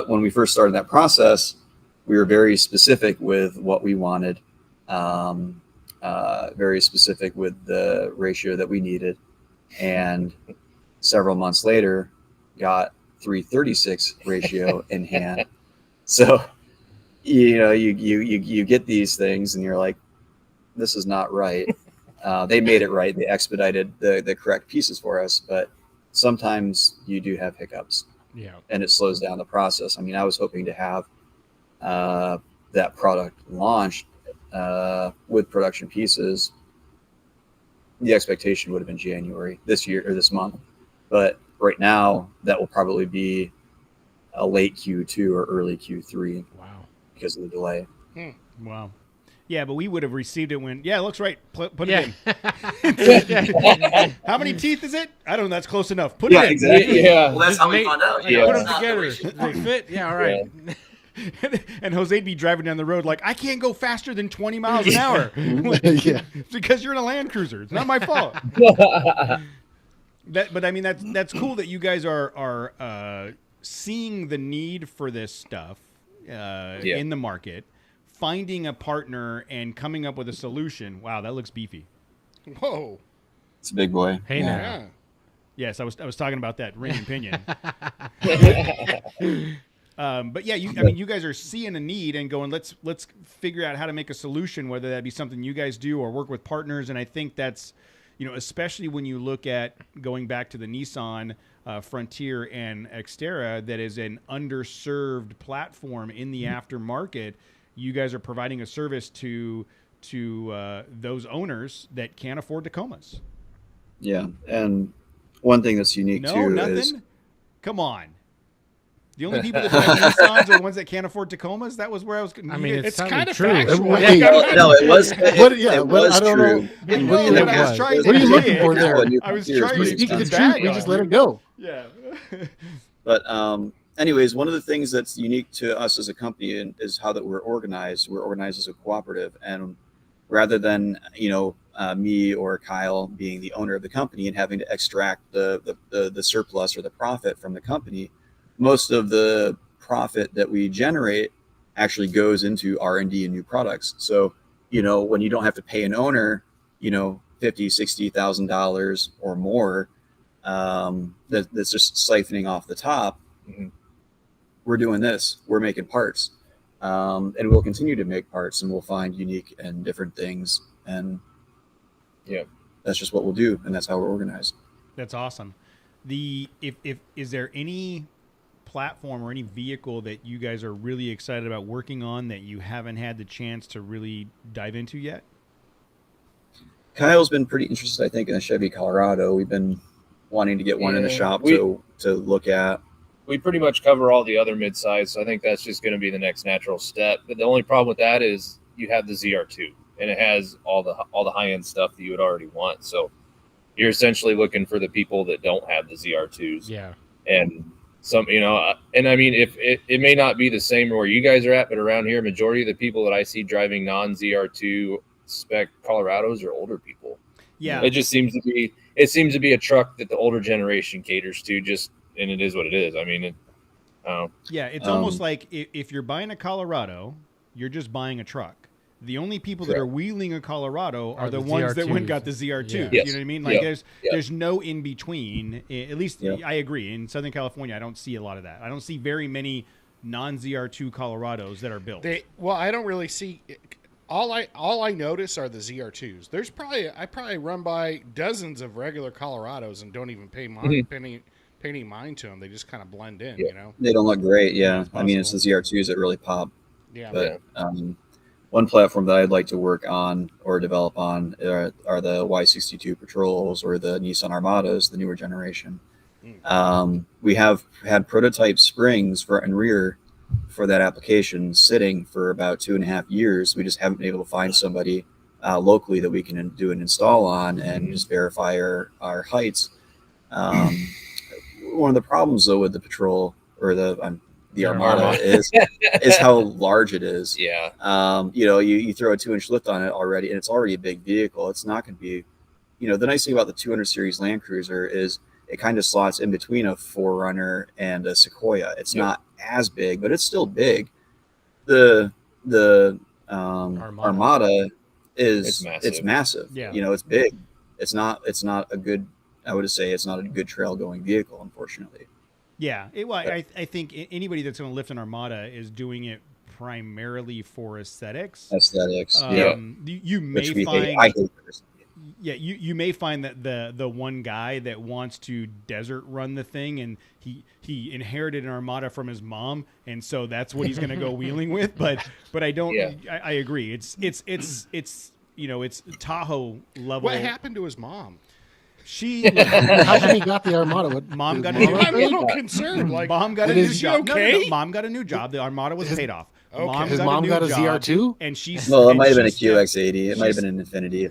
when we first started that process, we were very specific with what we wanted, very specific with the ratio that we needed, and several months later got 336 ratio in hand. So, you get these things and you're like, this is not right. They made it right. They expedited the correct pieces for us, but sometimes you do have hiccups. Yeah. And it slows down the process. I mean, I was hoping to have that product launched with production pieces. The expectation would have been January this year or this month. But right now, that will probably be a late Q2 or early Q3. Wow. Because of the delay. Wow. Yeah, but we would have received it when, it looks right. Put it in. How many teeth is it? I don't know. That's close enough. Put it in. Exactly. Yeah. Well, that's how we found out. Put them together. They fit? Yeah, all right. Yeah. And Jose'd be driving down the road like, I can't go faster than 20 miles an hour. Yeah. Because you're in a Land Cruiser. It's not my fault. But I mean, that's cool that you guys are seeing the need for this stuff in the market, finding a partner and coming up with a solution. Wow, that looks beefy. Whoa. It's a big boy. Hey, Yeah. now. Yes, I was talking about that ring and pinion. But yeah, you guys are seeing a need and going, let's figure out how to make a solution, whether that be something you guys do or work with partners. And I think that's, especially when you look at going back to the Nissan Frontier and Xterra, that is an underserved platform in the aftermarket. You guys are providing a service to those owners that can't afford Tacomas. Yeah, and one thing that's unique too is come on. The only people that drive Nissans are the ones that can't afford Tacomas. That was where I was. I mean, It's sounded kind of true. factual. no, it was. What? Yeah. It What, was I don't true. know. What are you looking for there? I was trying to Speak the bag truth. We on just you. let it go. Yeah. But anyways, one of the things that's unique to us as a company is how that we're organized. We're organized as a cooperative, and rather than me or Kyle being the owner of the company and having to extract the surplus or the profit from the company. Most of the profit that we generate actually goes into R&D and new products. So, when you don't have to pay an owner, $50,000-$60,000 or more, that's just siphoning off the top. Mhm. We're doing this. We're making parts, and we'll continue to make parts, and we'll find unique and different things, and that's just what we'll do, and that's how we're organized. That's awesome. If is there any platform or any vehicle that you guys are really excited about working on that you haven't had the chance to really dive into yet? Kyle's been pretty interested, I think, in a Chevy Colorado. We've been wanting to get one in the shop to look at. We pretty much cover all the other midsize, so I think that's just going to be the next natural step. But the only problem with that is you have the ZR2, and it has all the high end stuff that you would already want. So you're essentially looking for the people that don't have the ZR2s. Yeah, and some, and I mean, if it may not be the same where you guys are at, but around here, majority of the people that I see driving non-ZR2 spec Colorados are older people. Yeah, it just seems to be a truck that the older generation caters to. And it is what it is. I mean, yeah, it's almost like if you're buying a Colorado, you're just buying a truck. The only people that are wheeling a Colorado are the ones that went and got the ZR2. Yeah. You Yes. know what I mean? Like Yep. there's no in between. At least I agree. In Southern California, I don't see a lot of that. I don't see very many non-ZR2 Colorados that are built. I don't really see. All I notice are the ZR2s. I probably run by dozens of regular Colorados and don't even pay any mind to them. They just kind of blend in, They don't look great. Yeah, It's I mean, it's possible. the ZR2s that really pop. Yeah. But one platform that I'd like to work on or develop on are the Y62 Patrols or the Nissan Armadas, the newer generation. We have had prototype springs front and rear for that application sitting for about 2.5 years. We just haven't been able to find somebody locally that we can do an install on and just verify our heights. One of the problems though with the Patrol or the Armada is how large it is. Yeah. You throw a 2-inch lift on it already, and it's already a big vehicle. It's not going to be, the nice thing about the 200 series Land Cruiser is it kind of slots in between a 4Runner and a Sequoia. It's not as big, but it's still big. The Armada is massive. Yeah. It's big. It's not a good. I would say it's not a good trail going vehicle, unfortunately. Yeah, I think anybody that's going to lift an Armada is doing it primarily for aesthetics. You may find. Yeah, you may find that the one guy that wants to desert run the thing, and he inherited an Armada from his mom, and so that's what he's going to go wheeling with. But I don't. Yeah. I agree. It's Tahoe level. What happened to his mom? How come he got the Armada? Mom got I'm a little concerned. Like, mom got a new job. Okay? No, Mom got a new job. The Armada was paid off. Okay. His mom got a ZR2, and she's it might have been a QX80. It might have been an Infinity.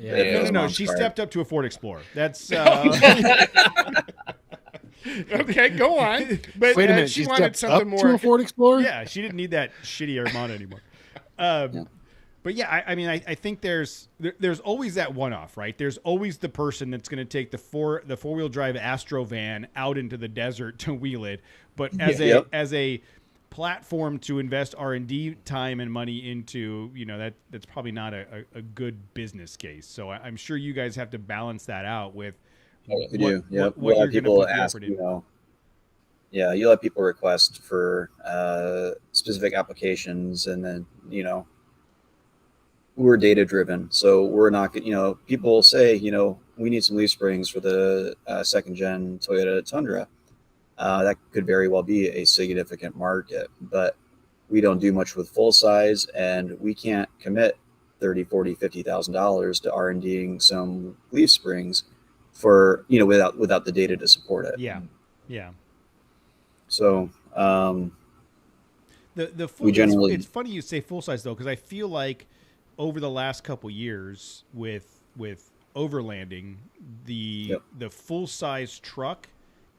No. She stepped up to a Ford Explorer. That's okay. Go on. But wait a minute. she She wanted stepped up something to more. a Ford Explorer. yeah. She didn't need that shitty Armada anymore. But yeah, I mean, I think there's always that one-off, right? There's always the person that's going to take the four-wheel drive Astro van out into the desert to wheel it. But as a platform to invest R&D time and money into, that's probably not a good business case. So I'm sure you guys have to balance that out with. We do. What we'll you're have people gonna put the ask. effort in. You'll have people request for specific applications, and then we're data driven, so we're not. People say we need some leaf springs for the second gen Toyota Tundra. That could very well be a significant market, but we don't do much with full size, and we can't commit $30,000, $40,000, $50,000 to R&Ding some leaf springs for without the data to support it. Yeah. So the full, we generally. It's funny you say full size though, because I feel like over the last couple years with overlanding, the full size truck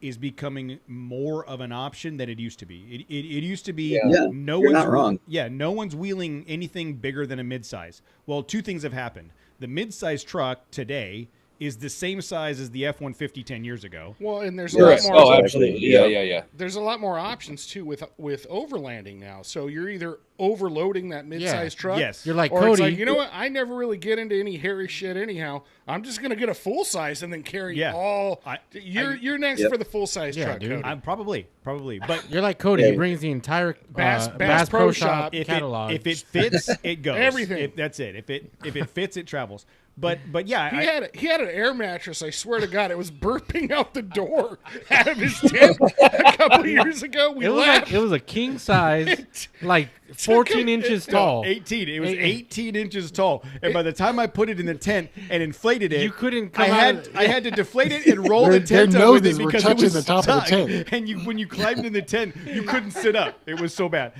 is becoming more of an option than it used to be. It used to be no you're one's not wrong. no one's wheeling anything bigger than a midsize. Well, two things have happened. The midsize truck today is the same size as the F-150 10 years ago. Well, and there's a Yes. lot more. Oh, absolutely. Yeah. There's a lot more options too with overlanding now. So you're either overloading that midsize truck. Yes. You're like Or Cody. it's like, you know what? I never really get into any hairy shit anyhow. I'm just gonna get a full size and then carry all. You're next for the full size truck, dude. Cody. I'm probably, but You're like Cody. He brings the entire Bass Pro Shop catalog. if it fits, it goes. Everything. That's it. If it fits, it travels. But yeah, He had an air mattress. I swear to God, it was burping out the door out of his tent a couple years ago. We laughed. It was a king size, like 14 inches tall. 18. It was 18 inches tall. And by the time I put it in the tent and inflated it, You couldn't come I out had to deflate it and roll the Their tent up with it noses were because it touching was the top of the stuck. tent. And when you climbed in the tent, you couldn't sit up. It was so bad.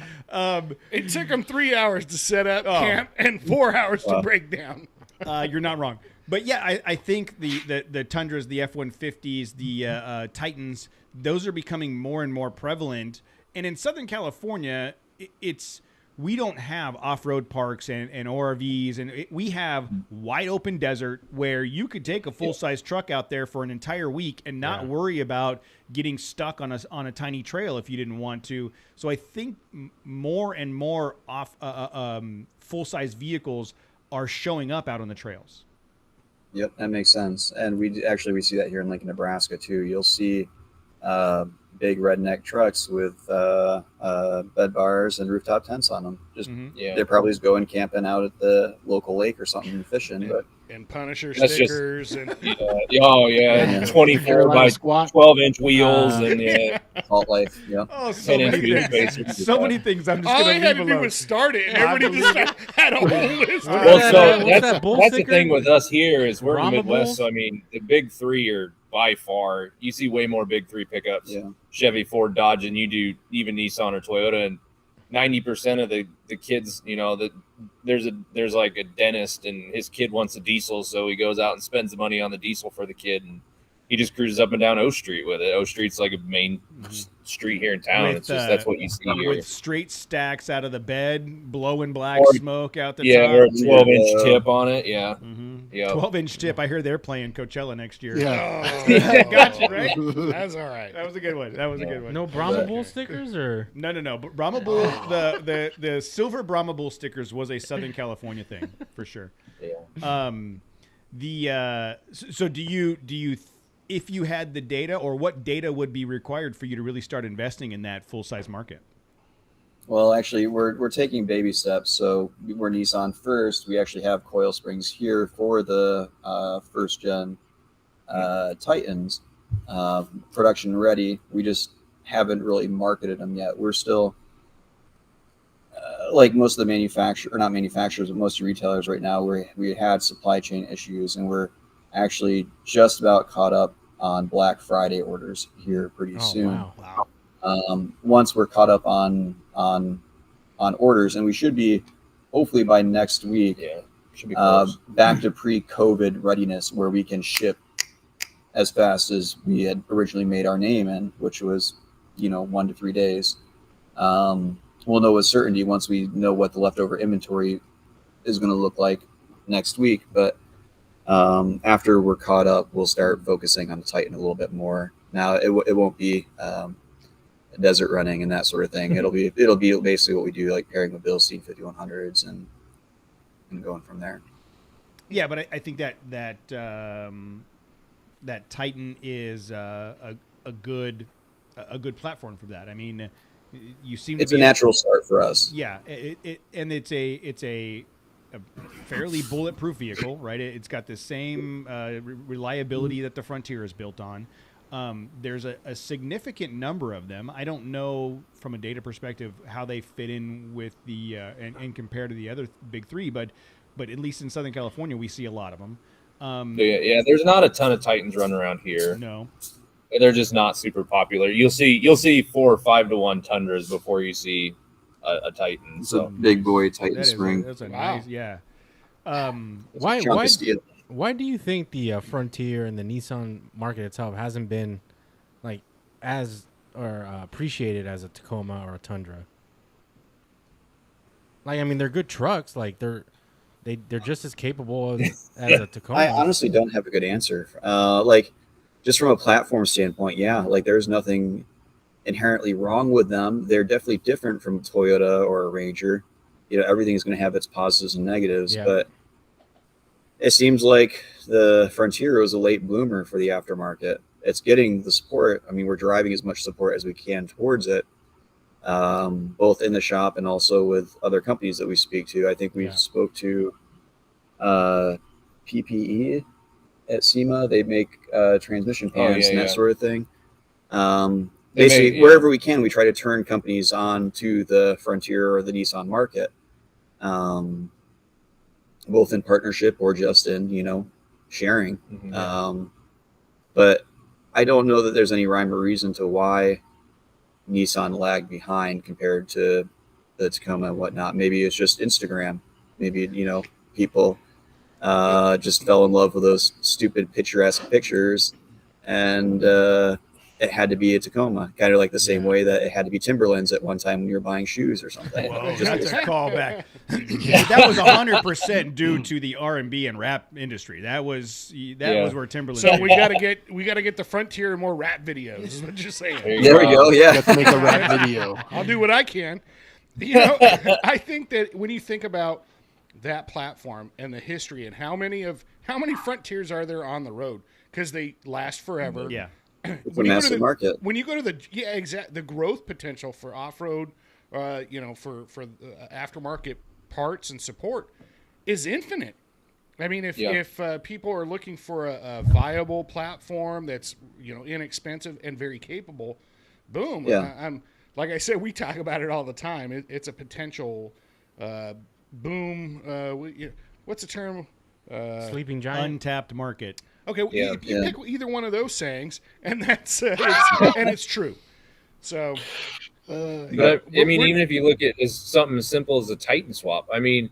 It took him 3 hours to set up camp and 4 hours to break down. You're not wrong. But yeah, I think the Tundras, the F-150s, the Titans, those are becoming more and more prevalent. And in Southern California, we don't have off-road parks and ORVs, and we have wide open desert where you could take a full-size truck out there for an entire week and not worry about getting stuck on a tiny trail if you didn't want to. So I think more and more full-size vehicles are showing up out on the trails. Yep, that makes sense. And we see that here in Lincoln, Nebraska too. You'll see big redneck trucks with bed bars and rooftop tents on them. They're probably just going camping out at the local lake or something, fishing. But And Punisher That's stickers and 24 by 12-inch wheels and salt life. Yeah. Oh, so 10-inch many wheel things. spacers. So many things. I'm just all going I had leave to do alone. was start it, and everybody just had a whole list. Well, so What's that bull that's the sticker? thing with us here is we're in the Brahma Midwest. bulls? So I mean, the big three are by far. You see way more big three pickups, Yeah. Chevy, Ford, Dodge, and you do even Nissan or Toyota. And 90% of the kids, that there's like a dentist and his kid wants a diesel, so he goes out and spends the money on the diesel for the kid, and he just cruises up and down O Street with it. O Street's like a main street here in town. With, It's just that's what you see here. with straight stacks out of the bed, blowing black Or- smoke out the Yeah, top. or a 12-inch tip on it. Yeah, yeah. 12-inch tip. I hear they're playing Coachella next year. Yeah. Gotcha, right? That's all right. That was a good one. That was a good one. No Brahma Bull stickers or No. Brahma Bull, the silver Brahma Bull stickers was a Southern California thing for sure. Yeah. So do you if you had the data, or what data would be required for you to really start investing in that full size market? Well, actually, we're taking baby steps. So we're Nissan first. We actually have coil springs here for the first gen Titans, production ready. We just haven't really marketed them yet. We're still like most of the not manufacturers, but most retailers right now. We had supply chain issues, and we're actually just about caught up on Black Friday orders here pretty soon. Wow. Once we're caught up on orders, and we should be hopefully by next week Should be close. back to pre-COVID readiness, where we can ship as fast as we had originally made our name in, which was 1 to 3 days. We'll know with certainty once we know what the leftover inventory is going to look like next week, but after we're caught up, we'll start focusing on the Titan a little bit more. Now it won't be desert running and that sort of thing. It'll be basically what we do, like pairing with Bilstein 5100s and going from there. Yeah, but I think that Titan is a good platform for that. I mean, you seem It's to a be natural start for us. Yeah, and it's a fairly bulletproof vehicle, right? It's got the same reliability that the Frontier is built on. There's a significant number of them. I don't know from a data perspective how they fit in with the and compared to the other big three, but at least in Southern California, we see a lot of them. Yeah, there's not a ton of Titans running around here. No, They're just not super popular. You'll see 4 or 5 to 1 Tundras before you see a Titan. It's So a big boy Titan spring. That's a Wow. nice, yeah. Why Chunk of steel. why do you think the Frontier and the Nissan market itself hasn't been like as or appreciated as a Tacoma or a Tundra. Like, I mean, they're good trucks. Like, they're just as capable as a Tacoma. I honestly don't have a good answer. Like, just from a platform standpoint, yeah, like there's nothing inherently wrong with them. They're definitely different from Toyota or a Ranger. Everything is going to have its positives and negatives, but it seems like the Frontier was a late bloomer for the aftermarket. It's getting the support. I mean, we're driving as much support as we can towards it, both in the shop and also with other companies that we speak to. I think we spoke to PPE at SEMA. They make transmission pans and that sort of thing. Basically, wherever we can, we try to turn companies on to the Frontier or the Nissan market, both in partnership or just in, sharing. But I don't know that there's any rhyme or reason to why Nissan lagged behind compared to the Tacoma and whatnot. Maybe it's just Instagram. Maybe, people just fell in love with those stupid picturesque pictures, and it had to be a Tacoma, kind of like the same way that it had to be Timberlands at one time when you were buying shoes or something. Whoa, that's a callback. That was 100% due to the R&B and rap industry. That was where Timberlands. So we gotta get the Frontier more rap videos. Is what you're saying? There we go. Yeah, let's make a rap video. I'll do what I can. I think that when you think about that platform and the history and how many Frontiers are there on the road, because they last forever. Yeah. It's a massive market. When you go to the growth potential for off-road, for aftermarket parts and support is infinite. I mean, if people are looking for a viable platform that's inexpensive and very capable, boom. Yeah. I'm like I said, we talk about it all the time. It's a potential boom. What's the term? Sleeping giant. Untapped market. Okay, you pick either one of those sayings, and that's it's true. So, but I mean, even if you look at something as simple as a Titan swap, I mean,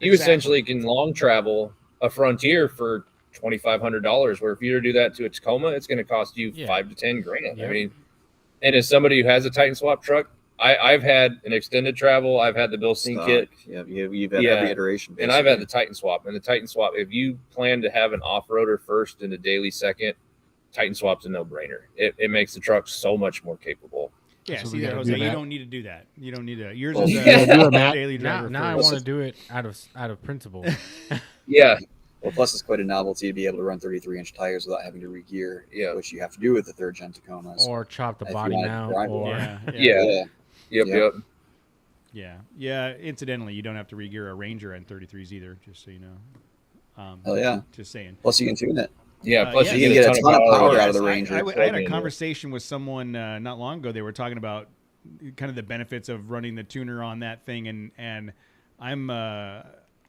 you essentially can long travel a Frontier for $2,500. Where if you were to do that to a Tacoma, it's going to cost you $5,000 to $10,000. Yep. I mean, and as somebody who has a Titan swap truck, I've had an extended travel. I've had the Bilstein kit. Yeah, you've had every iteration. Basically. And I've had the Titan swap. And the Titan swap, if you plan to have an off-roader first and a daily second, Titan swap's a no-brainer. It makes the truck so much more capable. Yeah, So see we that, gotta Jose, do you that. don't need to do that. You don't need to. Yours Well, is yeah, do a it, Matt. daily driver. Now I first. want to do it out of principle. Yeah. Well, plus it's quite a novelty to be able to run 33-inch tires without having to re-gear, which you have to do with the third-gen Tacomas. Or chop the If you body wanted to now. drive it. Or Yep. Yeah. Incidentally, you don't have to re-gear a Ranger on 33s either, just so you know. Hell yeah. Just saying. Plus you can tune it. Yeah, plus yeah, you You can get a ton of power out of the I- Ranger. I had a conversation with someone not long ago. They were talking about kind of the benefits of running the tuner on that thing, and I'm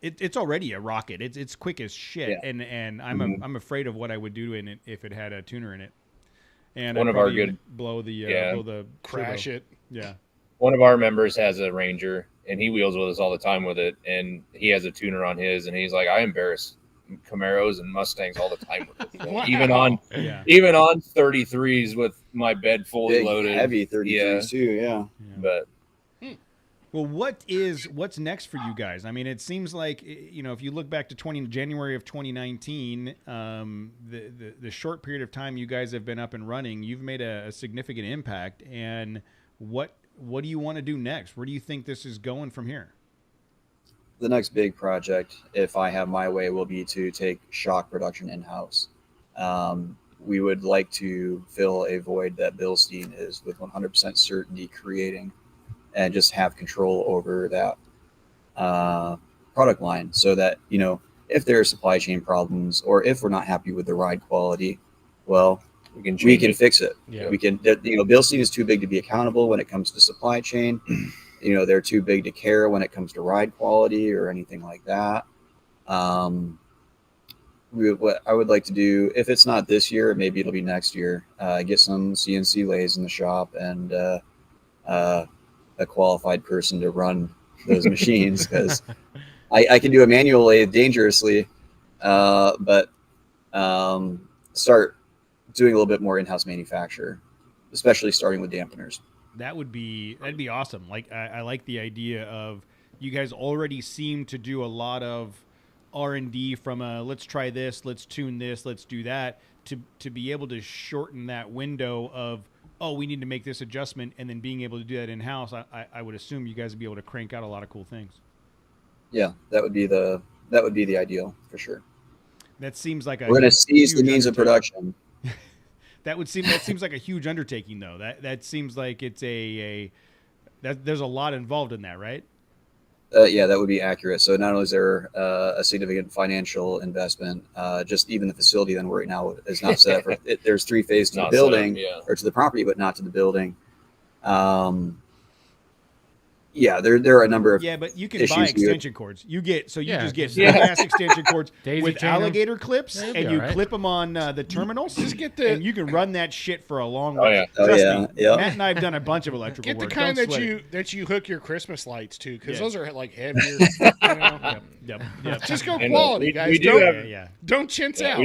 it's already a rocket. It's quick as shit, and I'm afraid of what I would do in it if it had a tuner in it. And One I'd of our probably good- blow the crash turbo. it. Yeah. One of our members has a Ranger, and he wheels with us all the time with it, and he has a tuner on his, and he's like, I embarrass Camaros and Mustangs all the time with it. Wow. even on 33s with my bed fully Big, loaded, heavy 33s too, yeah. But Well, what's next for you guys? I mean, it seems like if you look back to January of 2019, the short period of time you guys have been up and running, you've made a significant impact. And what do you want to do next? Where do you think this is going from here? The next big project, if I have my way, will be to take shock production in-house. We would like to fill a void that Bilstein is with 100% certainty creating, and just have control over that product line, so that if there are supply chain problems or if we're not happy with the ride quality, well, we can fix it. Yeah. We can. Bilstein is too big to be accountable when it comes to supply chain. They're too big to care when it comes to ride quality or anything like that. What I would like to do, if it's not this year, maybe it'll be next year, get some CNC lathes in the shop and a qualified person to run those machines, because I can do a manual lathe dangerously, but start doing a little bit more in-house manufacture. especially starting with dampeners. That'd be awesome. Like I like the idea of you guys already seem to do a lot of R&D from let's try this, let's tune this, let's do that, to be able to shorten that window of, oh, we need to make this adjustment, and then being able to do that in-house. I would assume you guys would be able to crank out a lot of cool things. Yeah, that would be the ideal for sure. That seems like we're going to seize the means of production. That seems like a huge undertaking, though. That seems like it's there's a lot involved in that, right? Yeah, that would be accurate. So not only is there a significant financial investment, just even the facility then right now is not set up for it. There's 3 phases to the building or to the property, but not to the building. Yeah, there are a number of but you can buy extension cords. You just get ass extension cords with alligator clips, and you clip them on the terminals. Just get and you can run that shit for a long way. Trust me. Matt and I have done a bunch of electrical work. Get the kind that you hook your Christmas lights to, because those are like heavier. You know? Yep. Just go quality, guys. Don't chintz out.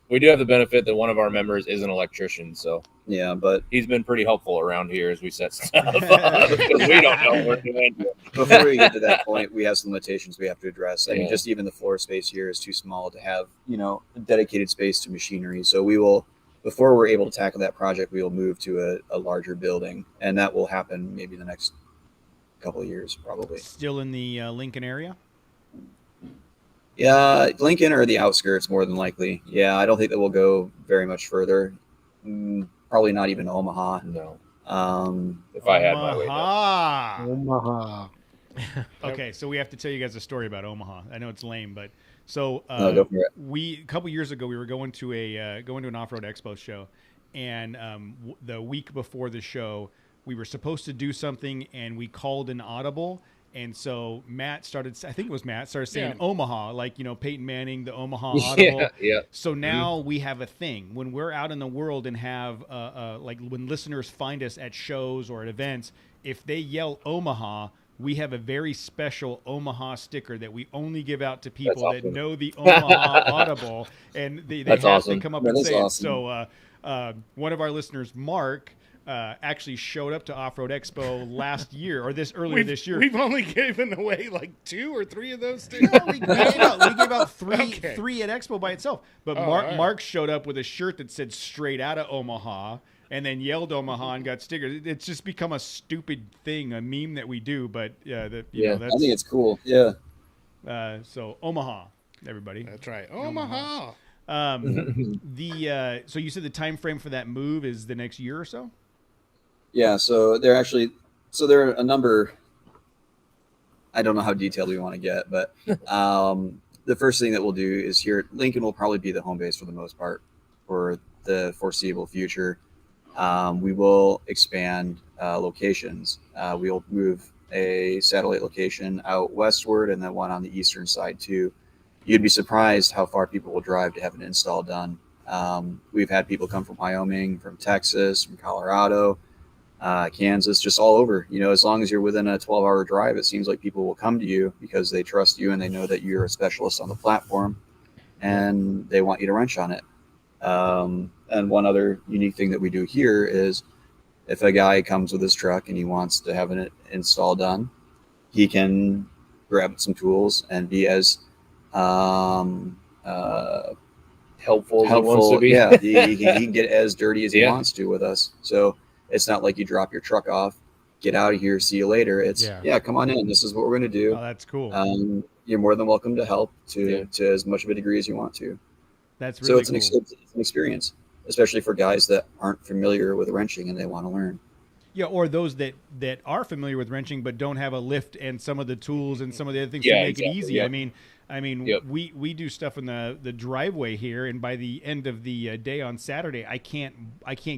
We do have the benefit that one of our members is an electrician, so but he's been pretty helpful around here as we set stuff up because we don't know what we're doing. Before we get to that point, we have some limitations we have to address. I mean, just even the floor space here is too small to have, a dedicated space to machinery. So we will, before we're able to tackle that project, we will move to a larger building, and that will happen maybe the next couple of years, probably. Still in the Lincoln area? Yeah, Lincoln or the outskirts, more than likely. Yeah, I don't think that we'll go very much further. Probably not even Omaha. No. If I had my way. Omaha. Okay, so we have to tell you guys a story about Omaha. I know it's lame, but so go for it. A couple years ago we were going to an off-road expo show, and the week before the show we were supposed to do something, and we called an audible. And so Matt started saying Omaha, like, Peyton Manning, the Omaha Audible. Yeah. So now we have a thing. When we're out in the world and have, like when listeners find us at shows or at events, if they yell Omaha, we have a very special Omaha sticker that we only give out to people that know the Omaha Audible. And they have to come up and say it. So one of our listeners, Mark, actually showed up to Off-Road Expo last year or earlier this year. We've only given away like 2 or 3 of those things. No, we gave out three at Expo by itself. But Mark showed up with a shirt that said "Straight Out of Omaha" and then yelled Omaha and got stickers. It's just become a stupid thing, a meme that we do. But I think it's cool. Yeah. So Omaha, everybody. That's right, Omaha. So you said the time frame for that move is the next year or so? Yeah, so there are a number. I don't know how detailed we want to get, but the first thing that we'll do is here. Lincoln will probably be the home base for the most part for the foreseeable future. We will expand locations. We'll move a satellite location out westward and then one on the eastern side too. You'd be surprised how far people will drive to have an install done. We've had people come from Wyoming, from Texas, from Colorado, Kansas, just all over. As long as you're within a 12-hour drive, it seems like people will come to you because they trust you and they know that you're a specialist on the platform and they want you to wrench on it. And one other unique thing that we do here is if a guy comes with his truck and he wants to have an install done, he can grab some tools and be as helpful as he wants to be. Yeah, he can get as dirty as he wants to with us. So it's not like you drop your truck off, get out of here, see you later. It's come on in. This is what we're going to do. Oh, that's cool. You're more than welcome to help to as much of a degree as you want to. That's really cool. It's an experience, especially for guys that aren't familiar with wrenching and they want to learn. Yeah, or those that are familiar with wrenching but don't have a lift and some of the tools and some of the other things to make it easy. Yeah. I mean, we do stuff in the driveway here, and by the end of the day on Saturday, I can't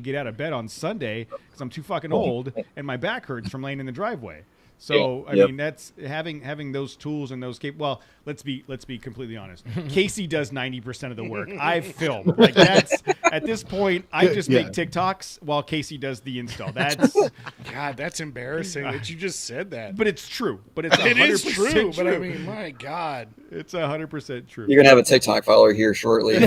get out of bed on Sunday because I'm too fucking old and my back hurts from laying in the driveway. So I mean, that's having those tools and those well, let's be completely honest. Casey does 90% of the work. I've filmed. Like that's at this point, I just make TikToks while Casey does the install. God, that's embarrassing that you just said that. But it's true. But it's 100% it is true. True. But I mean, my God, it's 100% true. You're gonna have a TikTok follower here shortly.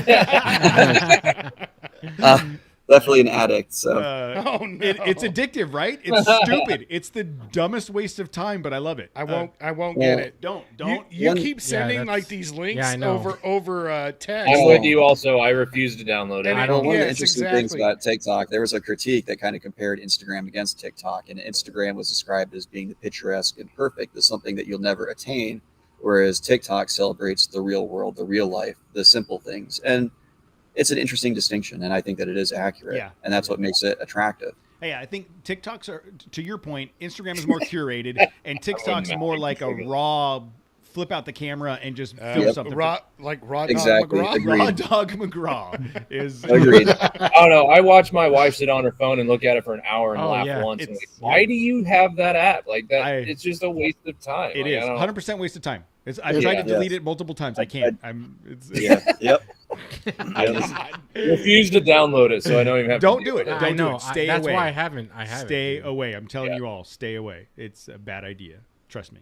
Definitely an addict. So Oh no, it's addictive, right? It's stupid. It's the dumbest waste of time, but I love it. I won't well, get it. Don't. You keep sending like these links I know. over text. I'm with you. Also, I refuse to download it. And I don't. one of the Yes, interesting things about TikTok, there was a critique that kind of compared Instagram against TikTok, and Instagram was described as being the picturesque and perfect, as something that you'll never attain, whereas TikTok celebrates the real world, the real life, the simple things. And it's an interesting distinction, and I think that it is accurate. Yeah. And that's what makes it attractive. Hey, I think TikToks are, to your point, Instagram is more curated, and TikTok's more like a raw flip out the camera and just film something. Raw Exactly. Dog McGraw. Agreed. Raw Dog McGraw is Agreed. I don't know. I watch my wife sit on her phone and look at it for an hour and laugh once. And why do you have that app? Like that, it's just a waste of time. It is 100% waste of time. I've tried to delete it multiple times. I can't. Yep. I just refuse to download it, so I don't even have. Don't to do it. Don't I know. do it. Stay That's away. why I haven't. Stay away. I'm telling you all. Stay away. It's a bad idea. Trust me.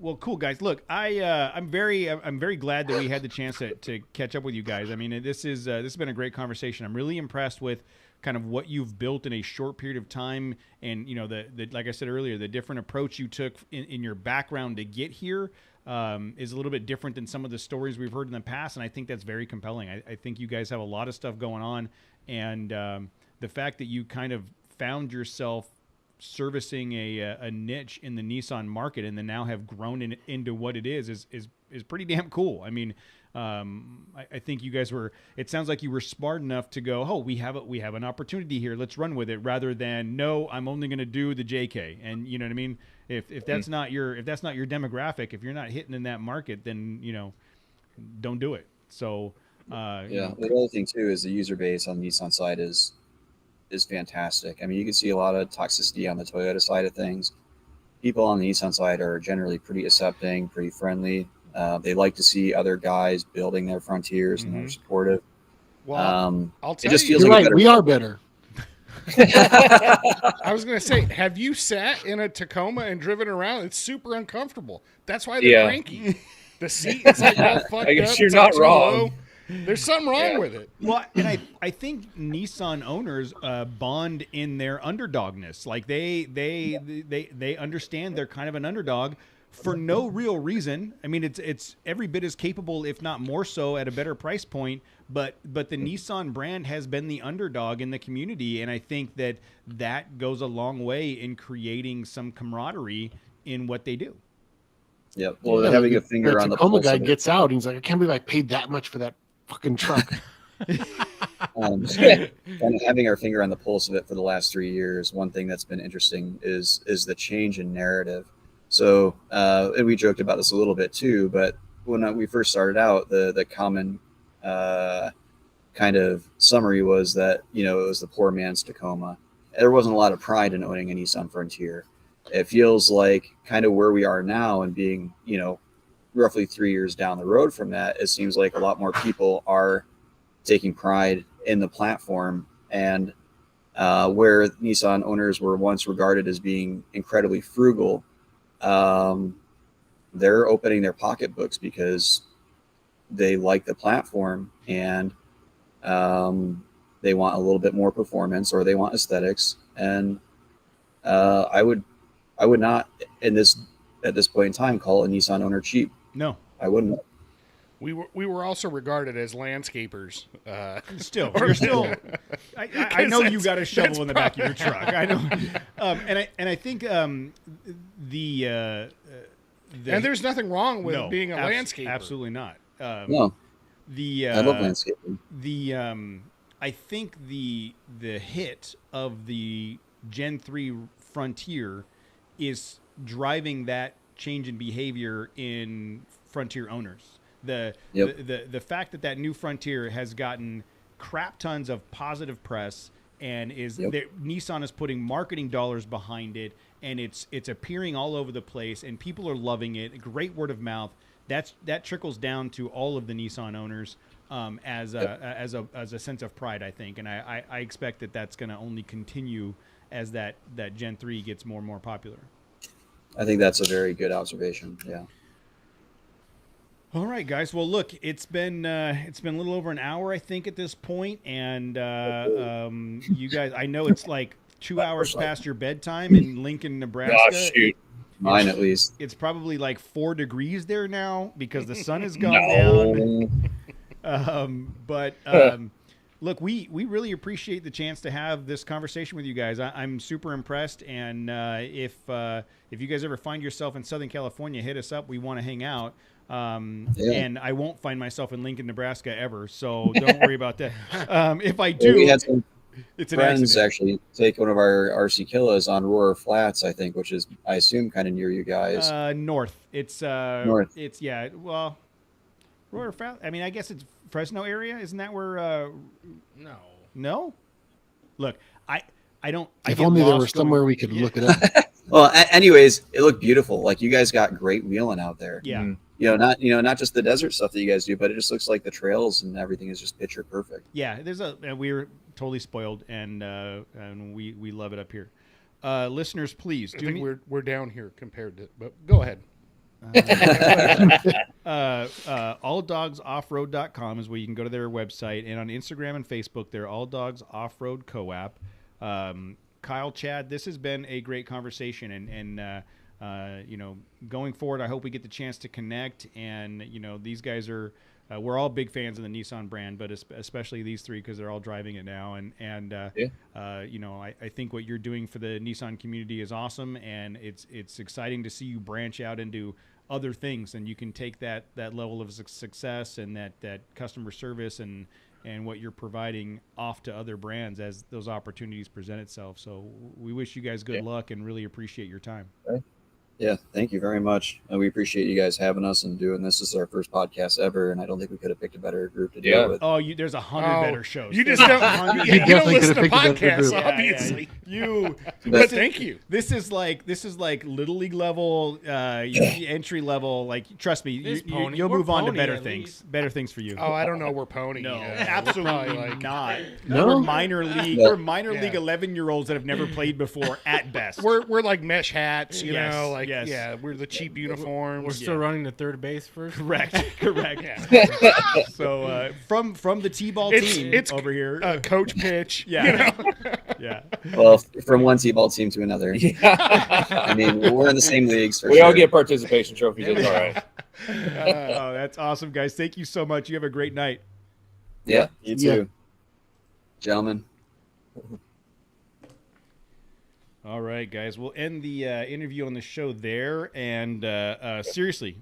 Well, cool guys. Look, I'm very glad that we had the chance to catch up with you guys. I mean, this has been a great conversation. I'm really impressed with kind of what you've built in a short period of time, and the like I said earlier, the different approach you took in your background to get here is a little bit different than some of the stories we've heard in the past, and I think that's very compelling. I think you guys have a lot of stuff going on, and the fact that you kind of found yourself servicing a niche in the Nissan market and then now have grown into what it is pretty damn cool. I mean, I think you guys it sounds like you were smart enough to go, oh, we have an opportunity here, let's run with it, rather than, no, I'm only going to do the JK. And you know what I mean? If that's not your demographic, if you're not hitting in that market, then, don't do it. So, The other thing too is the user base on the Nissan side is fantastic. I mean, you can see a lot of toxicity on the Toyota side of things. People on the Nissan side are generally pretty accepting, pretty friendly. They like to see other guys building their Frontiers, and they're supportive. Well, I'll tell it just you, feels like right. We are better. I was going to say, have you sat in a Tacoma and driven around? It's super uncomfortable. That's why they're cranky. The seat is like all fucked I guess up. you're It's not too wrong. low. There's something wrong with it. Well, and I think Nissan owners bond in their underdogness. Like they understand they're kind of an underdog for no real reason. I mean, it's every bit as capable, if not more so, at a better price point. But the Nissan brand has been the underdog in the community, and I think that goes a long way in creating some camaraderie in what they do. Yep. Well, having a finger on the Tacoma pulse guy of it. gets out. And he's like, I can't believe I paid that much for that fucking truck. And having our finger on the pulse of it for the last 3 years, one thing that's been interesting is the change in narrative. So, and we joked about this a little bit too, but when we first started out, the common kind of summary was that, it was the poor man's Tacoma. There wasn't a lot of pride in owning a Nissan Frontier. It feels like kind of where we are now, and being, roughly 3 years down the road from that, it seems like a lot more people are taking pride in the platform, and where Nissan owners were once regarded as being incredibly frugal, they're opening their pocketbooks because they like the platform, and they want a little bit more performance, or they want aesthetics. And I would not at this point in time call a Nissan owner cheap. No, I wouldn't. We were also regarded as landscapers. You're still. I know you got a shovel in the back of your truck. I know, and I think the and there's nothing wrong with being a landscaper. Absolutely not. No, I love landscaping. I think the hit of the Gen 3 Frontier is driving that change in behavior in Frontier owners. The fact that new Frontier has gotten crap tons of positive press, and Nissan is putting marketing dollars behind it, and it's appearing all over the place, and people are loving it. Great word of mouth. That trickles down to all of the Nissan owners as a sense of pride, I think, and I expect that's going to only continue as that Gen 3 gets more and more popular. I think that's a very good observation. Yeah. All right, guys. Well, look, it's been a little over an hour, I think, at this point, and you guys, I know it's like 2 hours past your bedtime in Lincoln, Nebraska. Oh, shoot. Mine at least. It's probably like 4 degrees there now because the sun has gone down. Look, we really appreciate the chance to have this conversation with you guys. I'm super impressed, and if you guys ever find yourself in Southern California, hit us up. We want to hang out. And I won't find myself in Lincoln, Nebraska ever, so don't worry about that. If I do, we had some it's an friends accident. actually take one of our RC Killas on Roar Flats, I think, which is, I assume, kind of near you guys. North. It's North. It's well, Roar Flats. I mean, I guess it's Fresno area. Isn't that where? No. No. Look, I don't. I If get only there lost was somewhere going- we could Yeah. look it up. Well, anyways, it looked beautiful. Like, you guys got great wheeling out there. Yeah. Mm. Not just the desert stuff that you guys do, but it just looks like the trails and everything is just picture perfect. Yeah, we were totally spoiled, and we love it up here. Listeners, please I do think me. we're down here compared to, but go ahead. AllDogsOffroad.com is where you can go to their website, and on Instagram and Facebook, they're All Dogs Offroad Co-op. Kyle, Chad, this has been a great conversation, and going forward, I hope we get the chance to connect. And these guys are. We're all big fans of the Nissan brand, but especially these three because they're all driving it now. I think what you're doing for the Nissan community is awesome, and it's exciting to see you branch out into other things, and you can take that level of success and that customer service and what you're providing off to other brands as those opportunities present itself. So we wish you guys good luck and really appreciate your time. Yeah, thank you very much. We appreciate you guys having us and doing this. This is our first podcast ever, and I don't think we could have picked a better group to do it with. Oh, there's 100 better shows. You just There's don't. 100 You don't definitely listen to could've picked a better podcasts, group. obviously. But Thank you. This is like little league level, entry level. Like, trust me, This pony- you'll we're move on to pony better at things. least. Better things for you. Oh, I don't know. We're pony. No, We're absolutely probably like- not. No? We're minor league. Yeah. We're minor league Yeah. 11-year-olds that have never played before at best. We're like mesh hats, you Yes, know, like yes. yeah, we're the cheap uniforms. We're still running to third base first. correct. Yeah. So from the T-ball It's- team it's- over here. Coach pitch. Yeah. You know? Yeah. Well, from one T-ball team to another. I mean, we're in the same leagues for We sure. all get participation trophies. It's all right. Oh, that's awesome, guys. Thank you so much. You have a great night. Yeah, you too. Yeah. Gentlemen. All right, guys. We'll end the interview on the show there. And seriously,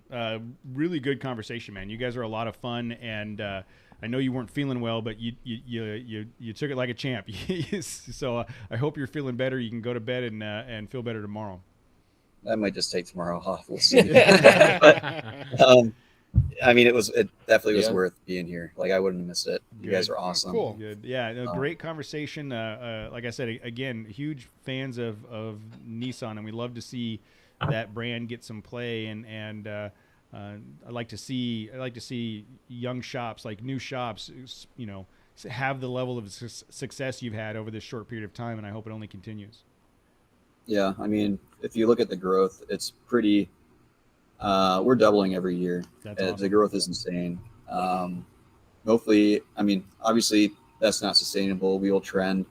really good conversation, man. You guys are a lot of fun, and I know you weren't feeling well, but you took it like a champ. So I hope you're feeling better. You can go to bed and feel better tomorrow. I might just take tomorrow off. We'll see. But, I mean, it definitely was Yeah. worth being here. Like, I wouldn't have missed it. You Good. guys are awesome. Cool. Good. Yeah, no, great conversation. Like I said, again, huge fans of Nissan, and we love to see that brand get some play. And I like to see young shops, like new shops, have the level of success you've had over this short period of time, and I hope it only continues. Yeah, I mean, if you look at the growth, it's pretty. We're doubling every year. That's awesome. The growth is insane. Hopefully, I mean, obviously, that's not sustainable. We will trend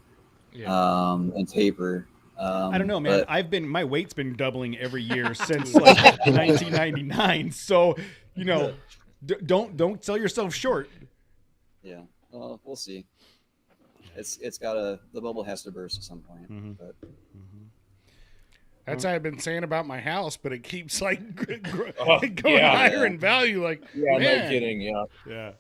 and taper. I don't know, man. but- My weight's been doubling every year since like 1999. So, don't sell yourself short. Yeah, well, we'll see. The bubble has to burst at some point. Mhm. But That's what I've been saying about my house, but it keeps like Oh, going yeah. higher in value. Like, Yeah, man. no kidding. Yeah. Yeah.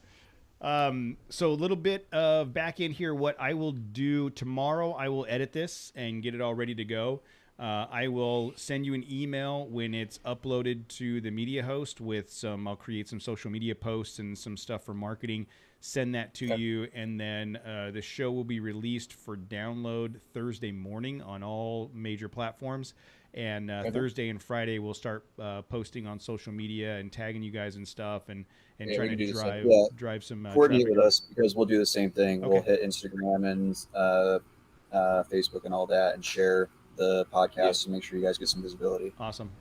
So a little bit of back in here. What I will do tomorrow, I will edit this and get it all ready to go. I will send you an email when it's uploaded to the media host with I'll create some social media posts and some stuff for marketing. Send that to you, and then the show will be released for download Thursday morning on all major platforms. And Thursday and Friday we'll start posting on social media and tagging you guys and stuff, and Yeah, trying we to can do the same. drive some coordinate traffic. with us because we'll do the same thing. We'll Okay. hit Instagram and Facebook and all that, and share the podcast to make sure you guys get some visibility. Awesome.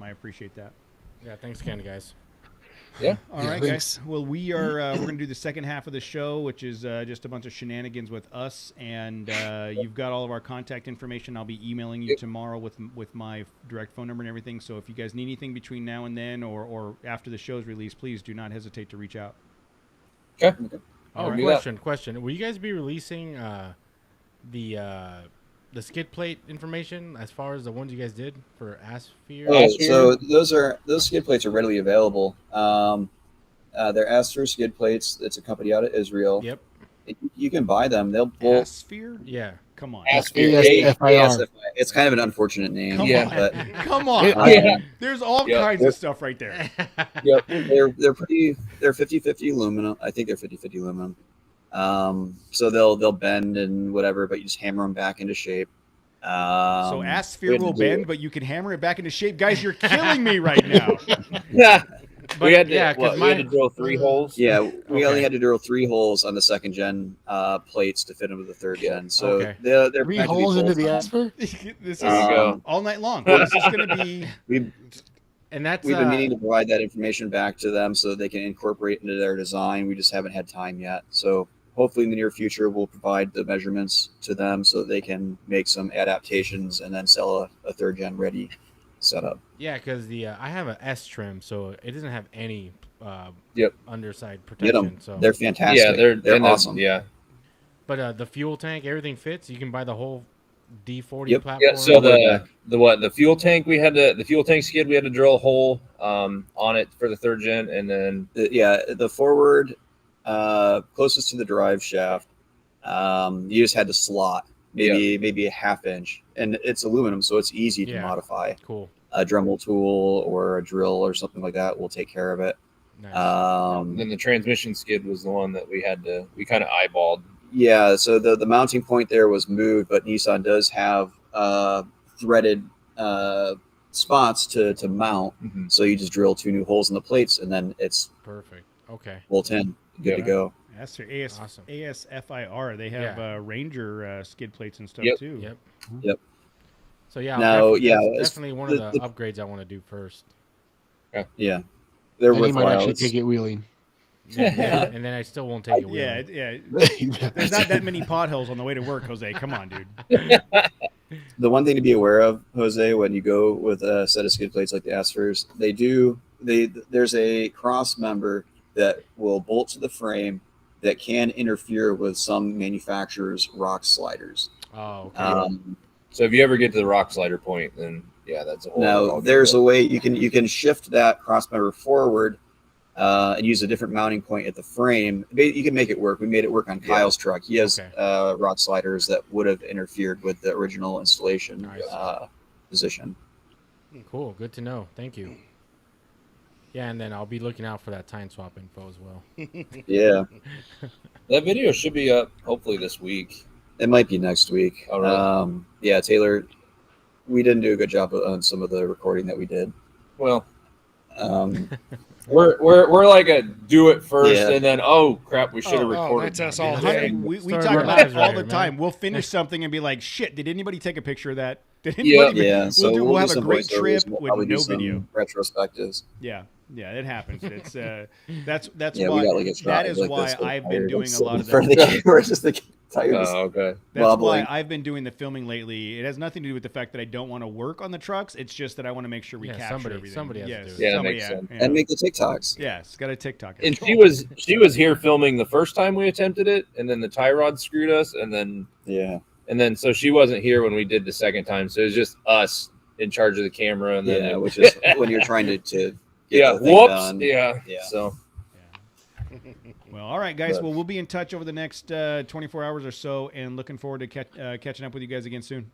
I appreciate that. Yeah, thanks again, guys. Yeah. All right, guys. Well, we're going to do the second half of the show, which is just a bunch of shenanigans with us. And you've got all of our contact information. I'll be emailing you tomorrow with my direct phone number and everything. So if you guys need anything between now and then or after the show's release, please do not hesitate to reach out. Okay. Oh, question. Will you guys be releasing the skid plate information as far as the ones you guys did for Asphere? Oh, so those skid plates are readily available. They're Asphere skid plates. It's a company out of Israel. Yep. You can buy them. They'll bolt. Asphere? Yeah. Come on. Asphere. It's kind of an unfortunate name. But Come on. There's all kinds of stuff right there. Yep. They're 50-50 aluminum. I think they're 50-50 aluminum. So they'll bend and whatever, but you just hammer them back into shape. So Asphere will bend, but you can hammer it back into shape. Guys, you're killing me right now. Yeah. But, we had to drill 3 holes. Yeah, we only had to drill 3 holes on the second gen plates to fit into the third gen. So they're 3 holes into the Asphere? This is all night long. This is going to be... We've been meaning to provide that information back to them so that they can incorporate into their design. We just haven't had time yet. So hopefully in the near future, we'll provide the measurements to them so that they can make some adaptations and then sell a third gen ready setup. Yeah, because I have an S trim, so it doesn't have any underside protection. Get them. So they're fantastic. Yeah, they're awesome. Yeah. But the fuel tank, everything fits. You can buy the whole D40 platform. Yeah. So the fuel tank the fuel tank skid we had to drill a hole on it for the third gen, and then the forward closest to the drive shaft, you just had to slot maybe a half inch, and it's aluminum, so it's easy to modify. Cool. A Dremel tool or a drill or something like that will take care of it. Nice. Then the transmission skid was the one that we kind of eyeballed. Yeah, so the mounting point there was moved, but Nissan does have threaded spots to mount. Mm-hmm. So you just drill 2 new holes in the plates, and then it's perfect. Okay. bolt in, good to go. That's their Awesome. ASFIR. They have Ranger skid plates and stuff too. Yep. So that's definitely one of the upgrades I want to do first. Yeah, they're worthwhile. Might actually take it wheeling. Yeah, and then I still won't take it wheeling. Yeah. There's not that many potholes on the way to work, Jose. Come on, dude. The one thing to be aware of, Jose, when you go with a set of skid plates like the Asphyrs, there's a cross member that will bolt to the frame that can interfere with some manufacturers' rock sliders. Oh, okay. So if you ever get to the rock slider point, then that's a whole. Now there's a way you can shift that cross member forward and use a different mounting point at the frame. You can make it work. We made it work on Kyle's truck. He has rock sliders that would have interfered with the original installation position. Cool. Good to know. Thank you. Yeah, and then I'll be looking out for that time swap info as well. Yeah. That video should be up hopefully this week. It might be next week. All right. Taylor, we didn't do a good job on some of the recording that we did. Well, we're like a do it first and then crap, we should have recorded. That's us all. We talk about it all the time. We'll finish something and be like, "Shit, did anybody take a picture of that? Did anybody?" We'll have a great trip with no video. Retrospectives. Yeah, it happens. It's that's we why got like a shot that is like why this, I've been doing a lot of the camera, just the tires. Oh, okay. That's wobbling. why I've been doing the filming lately. It has nothing to do with the fact that I don't want to work on the trucks. It's just that I want to make sure we capture everything. Somebody has to do it. Yeah, that makes sense. And make the TikToks. Yeah, it's got a TikTok. And she was here filming the first time we attempted it, and then the tie rod screwed us, and then so she wasn't here when we did the second time. So it was just us in charge of the camera, and then which is when you're trying to whoops. Yeah. So. Well, all right, guys. Well, we'll be in touch over the next 24 hours or so, and looking forward to catching up with you guys again soon.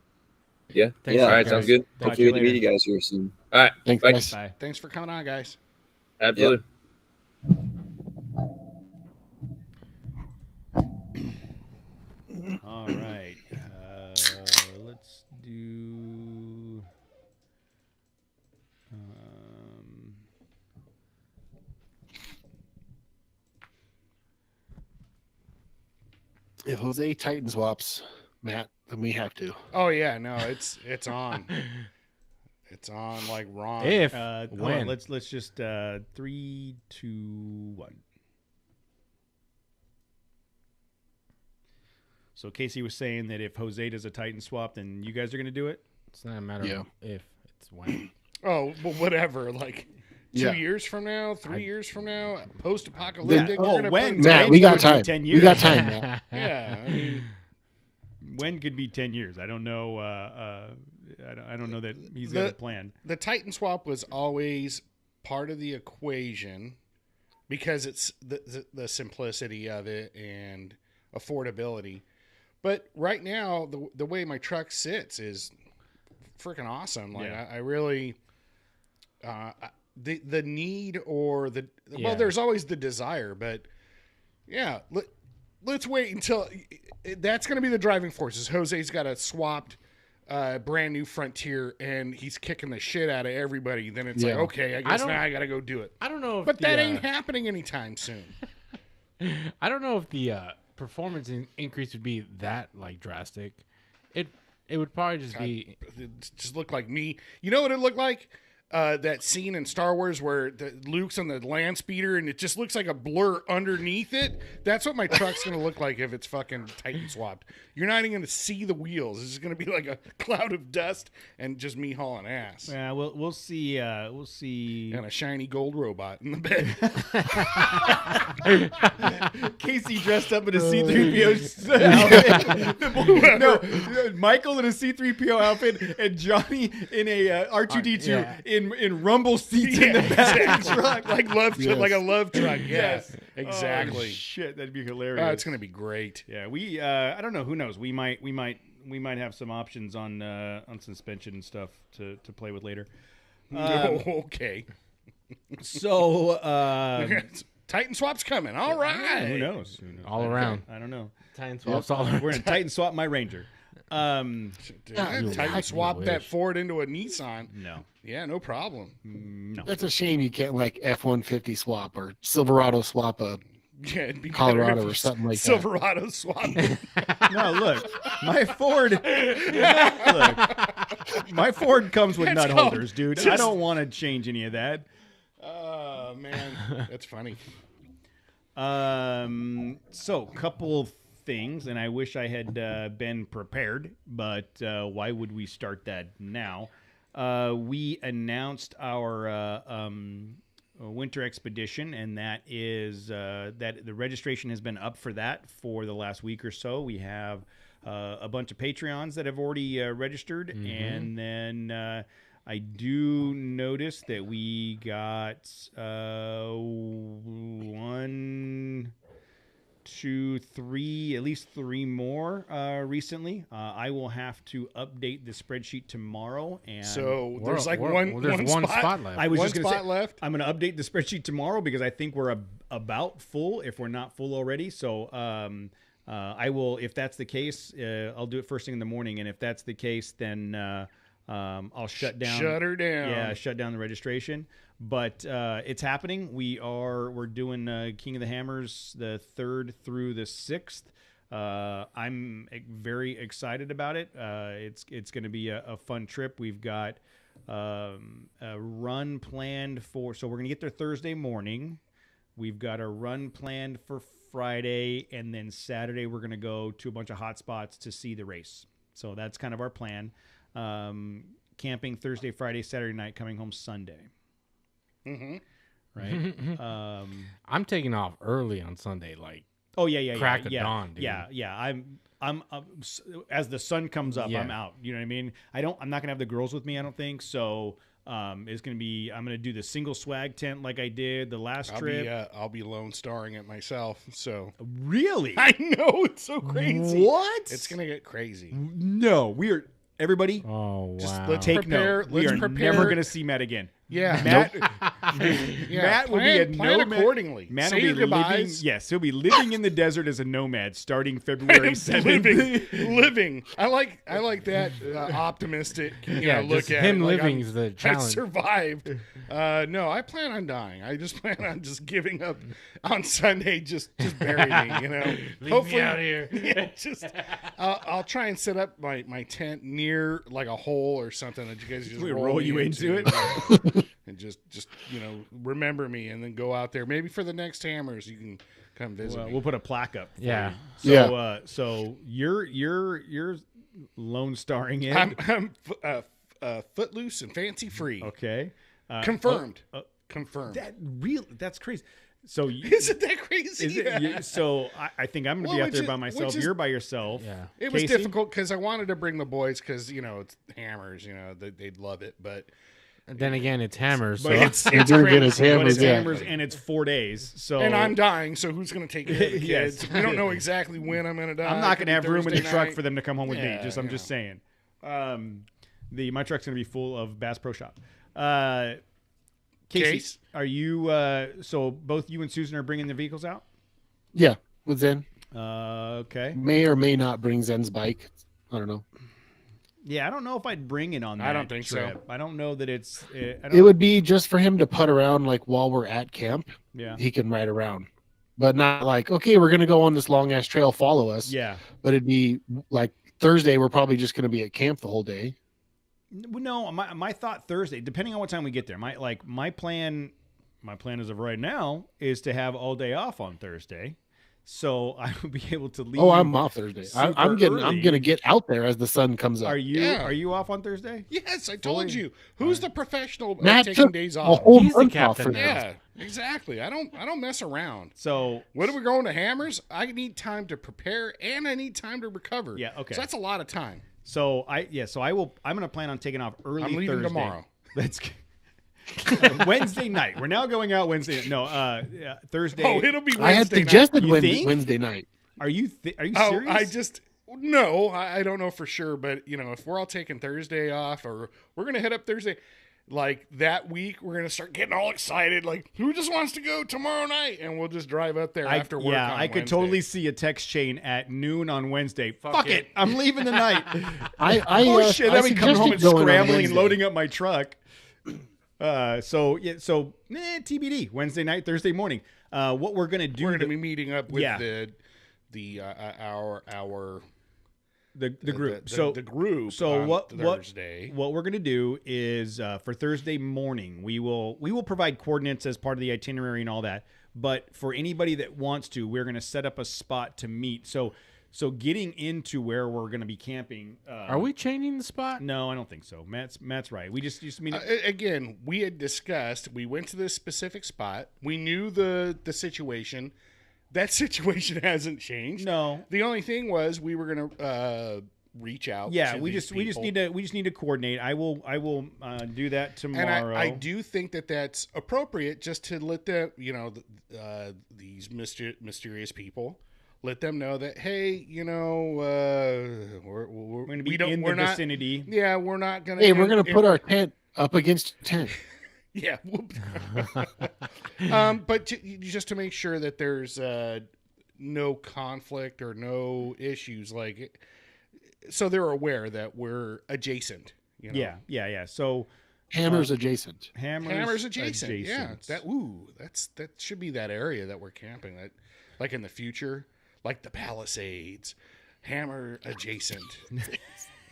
Yeah. Thanks, all right. Sounds good. Hopefully to meet you guys here soon. All right. Thanks, guys. Bye. Thanks for coming on, guys. Absolutely. All right. Let's do. If Jose Titan swaps, Matt, then we have to. Oh yeah, no, it's on. It's on like Ron. If hold when on, let's just 3, 2, 1. So Casey was saying that if Jose does a Titan swap, then you guys are going to do it. it's not a matter of if, it's when. Oh, well, whatever. Like 2 Yeah. years from now, 3 years from now, post-apocalyptic. Oh, we're gonna when? put- Matt, we got Could be time. 10 We years. got time, Matt. Yeah, I mean, When could be 10 years? I don't know. I don't know that he's got a plan. the Titan swap was always part of the equation because it's the simplicity of it and affordability. But right now, the way my truck sits is freaking awesome. Like Yeah. I really, the need or Yeah. there's always the desire, but yeah, let's wait until that's going to be the driving force. Is Jose's got a swapped, brand new Frontier, and he's kicking the shit out of everybody. Then it's like, Yeah. okay, I guess now I got to go do it. I don't know if But the, that ain't happening anytime soon. I don't know if the performance increase would be that like drastic. It would probably just be It just looked like me. You know what it looked like? That scene in Star Wars where Luke's on the land speeder and it just looks like a blur underneath it. That's what my truck's going to look like if it's fucking Titan swapped. You're not even going to see the wheels. It's just going to be like a cloud of dust and just me hauling ass. Yeah, we'll see. We'll see. And a shiny gold robot in the bed. Casey dressed up in a C-3PO outfit. No, Michael in a C-3PO outfit and Johnny in a R2-D2 yeah. in rumble seats in the back of the truck. like like a love truck. Yeah, Yes. exactly. Oh, shit, that'd be hilarious. It's going to be great. Yeah, we. I don't know. Who knows? We might have some options on suspension and stuff to play with later. Okay. So Titan swap's coming. All right. who knows? all around. I don't know. Titan swaps all around. We're gonna Titan swap my Ranger. Dude, you Titan wish. swap You that wish. Ford into a Nissan. No, Yeah, no problem. no. That's a shame you can't like F-150 swap or Silverado swap a Yeah, it'd be better Colorado if or something like that. Silverado swap. No, look, my Ford. Look, my Ford comes with That's nut called holders, dude. I just- don't want to change any of that. Oh man, that's funny. So couple things, and I wish I had been prepared, but why would we start that now? We announced our winter expedition, and that is that the registration has been up for that for the last week or so. We have a bunch of Patreons that have already registered, and then I do notice that we got 1, 2, 3, at least 3 more recently. I will have to update the spreadsheet tomorrow, and So there's like one spot left. I was one just gonna spot say, left. I'm going to update the spreadsheet tomorrow because I think we're about full if we're not full already. So I will, if that's the case, I'll do it first thing in the morning, and if that's the case, then I'll shut down. Shut her down. Yeah, shut down the registration. But it's happening. We're doing King of the Hammers the 3rd through the 6th. I'm very excited about it. It's going to be a fun trip. We've got a run planned for. So we're going to get there Thursday morning. We've got a run planned for Friday, and then Saturday we're going to go to a bunch of hot spots to see the race. So that's kind of our plan. Camping Thursday, Friday, Saturday night, coming home Sunday. Mm-hmm. Right. I'm taking off early on Sunday, like Oh yeah. Crack of yeah, dawn, dude. Yeah. I'm as the sun comes up, Yeah. I'm out. You know what I mean? I'm not gonna have the girls with me. I don't think so. It's gonna be. I'm gonna do the single swag tent like I did the last trip. I'll be lone starring it myself. So Really? I know it's so crazy. What? It's gonna get crazy. No, we are. Everybody, oh wow. Just let's take prepare. note. We Let's are prepare. never gonna see Matt again. Yeah, Matt, yeah. Matt will be a plan nomad. accordingly. Matt Say will be your living. goodbyes. Yes, he'll be living in the desert as a nomad starting February 7th. living. I like that optimistic. Yeah, look just at him it. Like, living is the I challenge. survived. No, I plan on dying. I just plan on just giving up on Sunday. Just bury me. Leave me out here. Yeah, just I'll try and set up my tent near like a hole or something that you guys just We roll you me into it. and just remember me and then go out there. Maybe for the next Hammers you can come visit me. We'll put a plaque up. for Yeah. you. Yeah. So you're lone starring in. I'm footloose and fancy free. Okay. Confirmed. Confirmed. That's crazy. So Isn't that crazy? is it, so I think I'm gonna be out there by myself. You're by yourself. Yeah. It was Casey? difficult because I wanted to bring the boys because it's Hammers. They'd love it, but And then again, it's hammers. So But it's You're doing it as but Hammers. it's Yeah. Hammers and it's 4 days. So and I'm dying, so who's going to take care of the Yes. kids? We don't know exactly when I'm going to die. I'm not It gonna could have be room in the Thursday truck night. for them to come home with me. Yeah, I'm just saying. My truck's gonna be full of Bass Pro Shop. Casey, Case? are you? So both you and Susan are bringing the vehicles out? Yeah, with Zen. Okay. May or may not bring Zen's bike. I don't know. Yeah, I don't know if I'd bring it on that I don't think so. trip. I don't know that it's. I don't, It would be just for him to putt around like while we're at camp. yeah. He can ride around, but not like, okay, we're gonna go on this long ass trail, follow us. Yeah. But it'd be like Thursday. We're probably just gonna be at camp the whole day. No, my thought Thursday, depending on what time we get there. My plan as of right now is to have all day off on Thursday, so I will be able to leave. Oh, I'm off Thursday. super I'm early. gonna get out there as the sun comes up. Are you? Yeah. Are you off on Thursday? Yes, I told you. Who's the professional at Matt taking took days a off? whole He's the month off captain for now. that. Yeah, exactly. I don't mess around. So When are we going to Hammers? I need time to prepare and I need time to recover. Yeah, okay. So that's a lot of time. So I'm gonna plan on taking off early. I'm leaving Thursday. tomorrow. That's Wednesday night. We're now going out Wednesday. No, Thursday. Oh, it'll be Wednesday I had night. suggested You think? Wednesday night. Are you serious? I don't know for sure, but if we're all taking Thursday off or we're gonna head up Thursday, like that week, we're gonna start getting all excited. Like, who just wants to go tomorrow night? And we'll just drive up there after work. Yeah, on I could Wednesday. totally see a text chain at noon on Wednesday. Fuck it, I'm leaving tonight. I Shit, I that mean coming home and suggested going on scrambling and Wednesday. loading up my truck. TBD. Wednesday night, Thursday morning. What we're gonna do? We're gonna be meeting up with Yeah. our the group. the group. So on what Thursday? what we're gonna do is for Thursday morning we will provide coordinates as part of the itinerary and all that. But for anybody that wants to, we're gonna set up a spot to meet. So getting into where we're gonna be camping. Are we changing the spot? No, I don't think so. Matt's right. We just meet. Again, we had discussed. We went to this specific spot. We knew the situation. That situation hasn't changed. No. The only thing was we were gonna reach out. Yeah, to we these just need to coordinate. I will do that tomorrow. And I do think that that's appropriate, just to let them, these mysterious people, let them know that, hey, we're going to be in the vicinity. Yeah, we're not gonna. Hey, we're gonna put our tent up against your tent. Yeah. But just to make sure that there's no conflict or no issues, so they're aware that we're adjacent. Yeah. So Hammers adjacent. hammers adjacent. Yeah. That should be that area that we're camping. That, like in the future, like the Palisades, Hammer adjacent.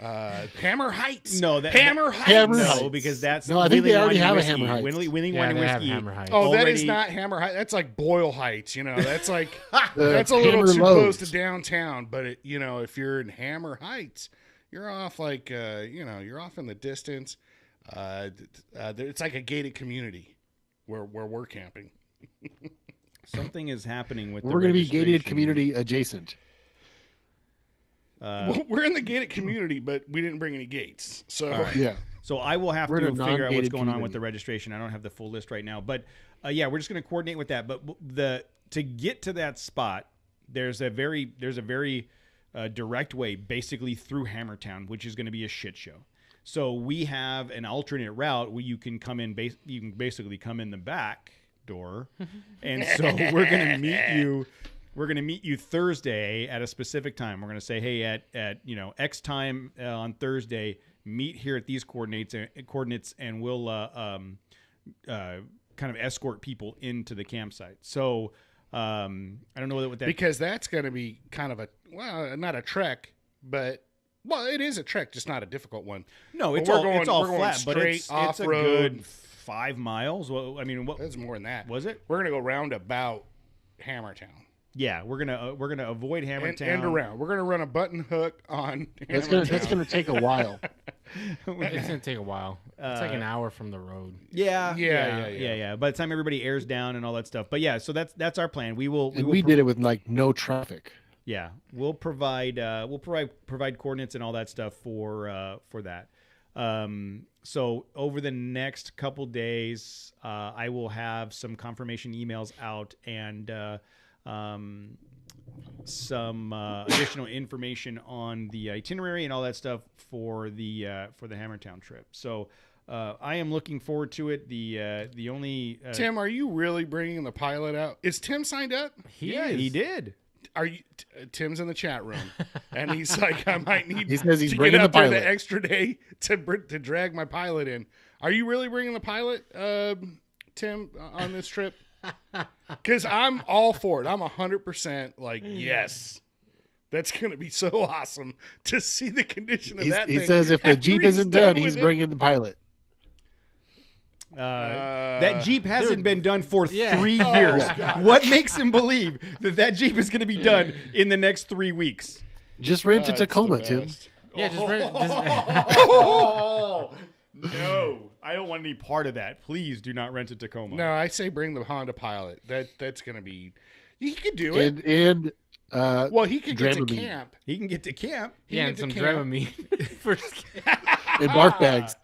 Hammer Heights. No, Hammer Heights. Hammer No, Heights. because that's No, I think Wheeling they already Wine have a Whiskey. Hammer Heights. Wheeling Yeah, Wine they have Whiskey. Hammer Heights. Oh, that is Already- not Hammer Heights. That's like Boyle Heights. That's like The that's a little Hammer too Loads. close to downtown. But if you're in Hammer Heights, you're off you're off in the distance. It's like a gated community where we're camping. Something is happening with. We're the gonna be gated registration. community adjacent. We're in the gated community, but we didn't bring any gates. So Yeah. So I will have We're to in a figure out what's non-gated going on with community. the registration. I don't have the full list right now, but we're just going to coordinate with that. But to get to that spot, there's a very direct way, basically through Hammertown, which is going to be a shit show. So we have an alternate route where you can come in. You can basically come in the back door, and so we're gonna meet you. We're gonna meet you Thursday at a specific time. We're gonna say, hey, at X time on Thursday, meet here at these coordinates, and we'll kind of escort people into the campsite. So I don't know what that, because that's going to be kind of not a trek, but it is a trek, just not a difficult one. No, it's all flat, but it's a good 5 miles. Well, I mean, it's more than that. Was it? We're going to go round about Hammertown. Yeah, we're gonna avoid Hammertown and around. We're gonna run a button hook on. That's gonna take a while. It's gonna take a while. It's like an hour from the road. Yeah. By the time everybody airs down and all that stuff, but yeah, so that's our plan. We did it with like no traffic. Yeah, we'll provide coordinates and all that stuff for that. So over the next couple days, I will have some confirmation emails out and some additional information on the itinerary and all that stuff for the Hammertown trip. So I am looking forward to it. The only Tim, are you really bringing the pilot out? Is Tim signed up? He did. Are you? Tim's in the chat room, and he's like, I might need. He says he's to bringing get up the pilot. there the extra day to drag my pilot in. Are you really bringing the pilot, Tim, on this trip? Because I'm all for it. I'm 100% like, yes. That's going to be so awesome to see the condition of that thing. He says if the Jeep isn't done, he's bringing the pilot. That Jeep hasn't been done for 3 years. What makes him believe that Jeep is going to be done in the next 3 weeks? Just rent a Tacoma, Tim. Yeah, just rent. No, I don't want any part of that. Please do not rent a Tacoma. No, I say bring the Honda Pilot. That's going to be. He could do it. And he could get to camp. He can get to camp. Yeah, and some Dramamine. And bark bags.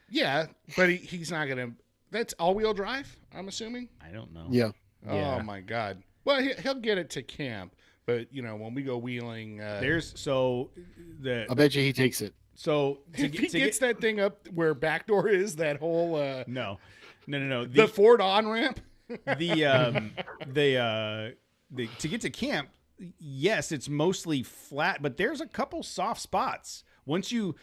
Yeah, but he's not going to. That's all-wheel drive, I'm assuming? I don't know. Yeah. Oh, my God. Well, he'll get it to camp. But, when we go wheeling... I bet you he takes it. So if he gets that thing up where back door is, that whole... No. The Ford on-ramp? To get to camp, yes, it's mostly flat, but there's a couple soft spots. Once you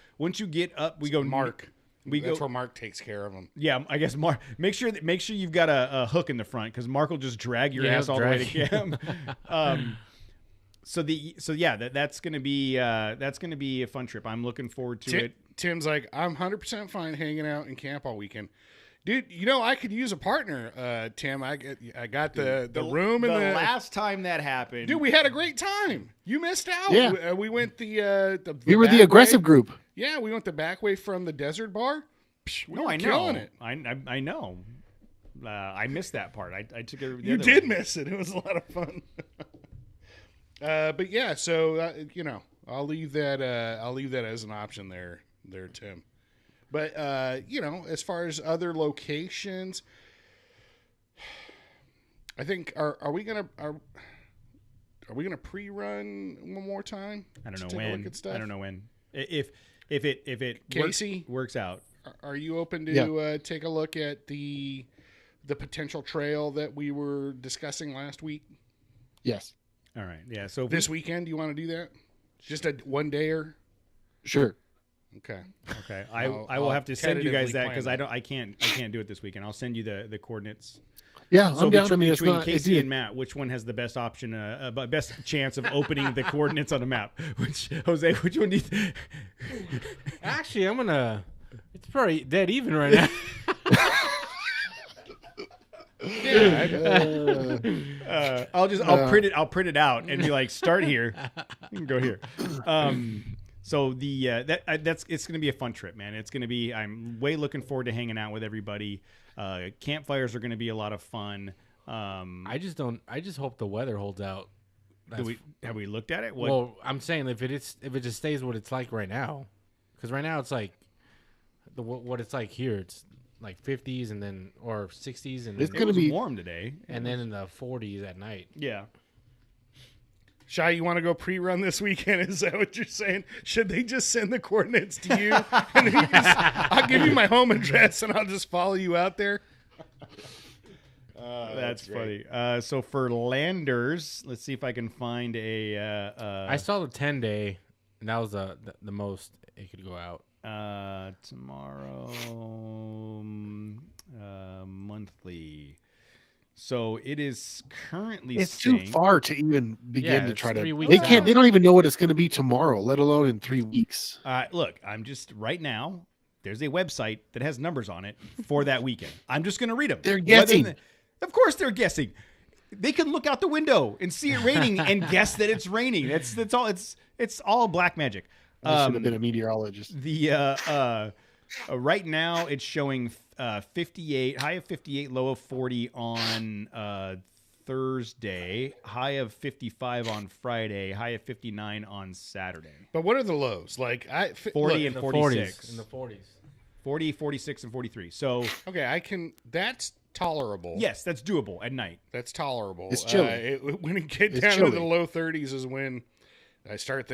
get up, we go... Mark. That's where Mark takes care of them. Yeah, I guess Mark. Make sure you've got a hook in the front because Mark will just drag your ass all the way to camp. That's gonna be a fun trip. I'm looking forward to it. Tim's like, I'm 100% fine hanging out in camp all weekend, dude. I could use a partner. Tim, I got the room and the last time that happened, dude, we had a great time. You missed out. Yeah, we went we were the aggressive group. Yeah, we went the back way from the desert bar. I know. Killing it. I know. I missed that part. I took it. You did miss it. It was a lot of fun. But yeah, so I'll leave that as an option there, Tim. But as far as other locations, I think are we gonna pre-run one more time? I don't know when. If it Casey works out, are you open to take a look at the potential trail that we were discussing last week? Yes. All right. Yeah. So this weekend, do you want to do that? Just a one dayer? Sure. Okay. I will have to send you guys that because I can't do it this weekend. I'll send you the coordinates. Yeah, so I'm down. Between Casey and Matt, which one has the best option, best chance of opening the coordinates on a map? Jose, which one do you think? Actually, it's probably dead even right now. I'll print it out and be like, start here. You can go here. So it's going to be a fun trip, man. It's going to be. I'm way looking forward to hanging out with everybody. Campfires are going to be a lot of fun. I just hope the weather holds out. Have we looked at it? Well, I'm saying if it just stays what it's like right now, because right now it's like what it's like here. It's like 50s and then or 60s and it's going to be warm today, and then in the 40s at night. Yeah. Shy, you want to go pre-run this weekend? Is that what you're saying? Should they just send the coordinates to you? And then I'll give you my home address, and I'll just follow you out there. That's funny. So for Landers, let's see if I can find a. I saw the 10-day, and that was the most it could go out. Tomorrow, monthly. So it is currently. It's too far to even begin to it's try 3 to. weeks They can't. out. They don't even know what it's going to be tomorrow, let alone in 3 weeks. Look, I'm just right now. There's a website that has numbers on it for that weekend. I'm just going to read them. They're guessing. Of course, they're guessing. They can look out the window and see it raining and guess that it's raining. That's all. It's all black magic. I should have been a meteorologist. Right now it's showing 58, high of 58, low of 40 on Thursday, high of 55 on Friday, high of 59 on Saturday. But what are the lows? Like 40 and 46. In the 40s. 40, 46, and 43. So okay, that's tolerable. yes, that's doable at night. That's tolerable. It's chilly. When it get It's down to chilly. the low 30s is when I start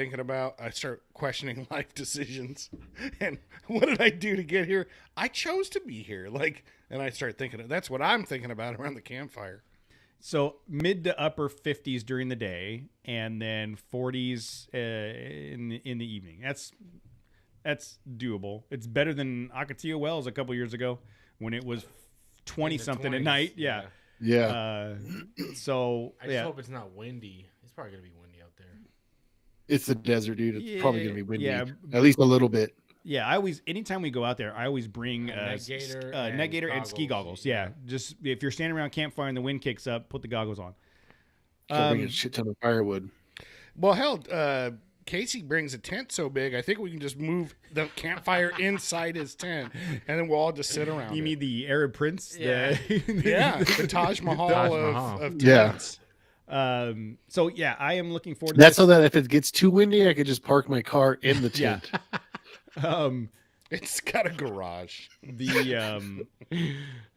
questioning life decisions. And what did I do to get here? I chose to be here. And I start thinking, that's what I'm thinking about around the campfire. So mid to upper 50s during the day, and then 40s in the evening. That's doable. It's better than Ocotillo Wells a couple years ago when it was 20 something at 20s, night. Yeah. Yeah, So I just hope it's not windy. It's probably going to be windy out there. it's the desert, dude. It's probably going to be windy. Yeah. At least a little bit. Yeah, anytime we go out there, I always bring net gaiter net gaiter and ski goggles. goggles. Yeah, just if you're standing around campfire and the wind kicks up, put the goggles on. Gotta bring a shit ton of firewood. Well, hell, Casey brings a tent so big, I think we can just move the campfire inside his tent, and then we'll all just sit around. You mean the Arab Prince? Yeah. the Taj Mahal, of Yeah. tents. So yeah, I am looking forward to That's this. so that if it gets too windy, I could just park my car in the Yeah. tent. It's got a garage.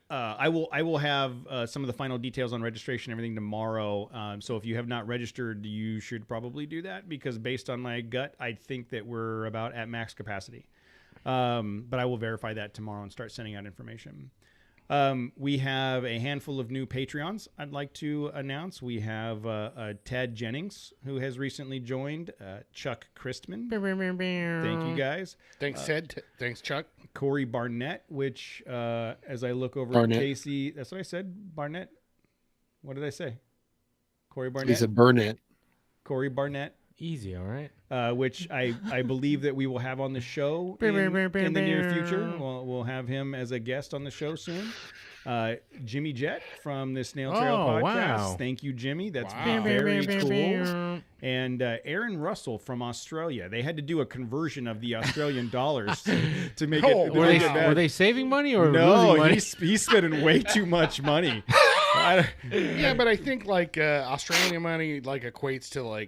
I will have some of the final details on registration and everything tomorrow. So if you have not registered, you should probably do that because based on my gut, I think that we're about at max capacity. But I will verify that tomorrow and start sending out information. We have a handful of new Patreons I'd like to announce. We have Ted Jennings, who has recently joined, Chuck Christman. Thank you, guys. Thanks, Ted. Thanks, Chuck. Corey Barnett, which, as I look over Barnett. at Casey, that's what I said, Barnett. What did I say? Corey He Barnett? said Burnett. Corey Barnett, Easy, all right? which I believe that we will have on the show in the near future. We'll have him as a guest on the show soon. Jimmy Jett from the Snail Trail Oh, podcast. wow. Thank you, Jimmy. That's Wow. very cool. And Aaron Russell from Australia. They had to do a conversion of the Australian dollars to make Oh, it. Were make they, it bad. were they saving money or No, losing money? he's spending way too much money. Yeah, but I think Australian money equates to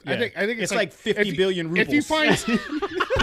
I think it's like 50 billion rubles. If you find,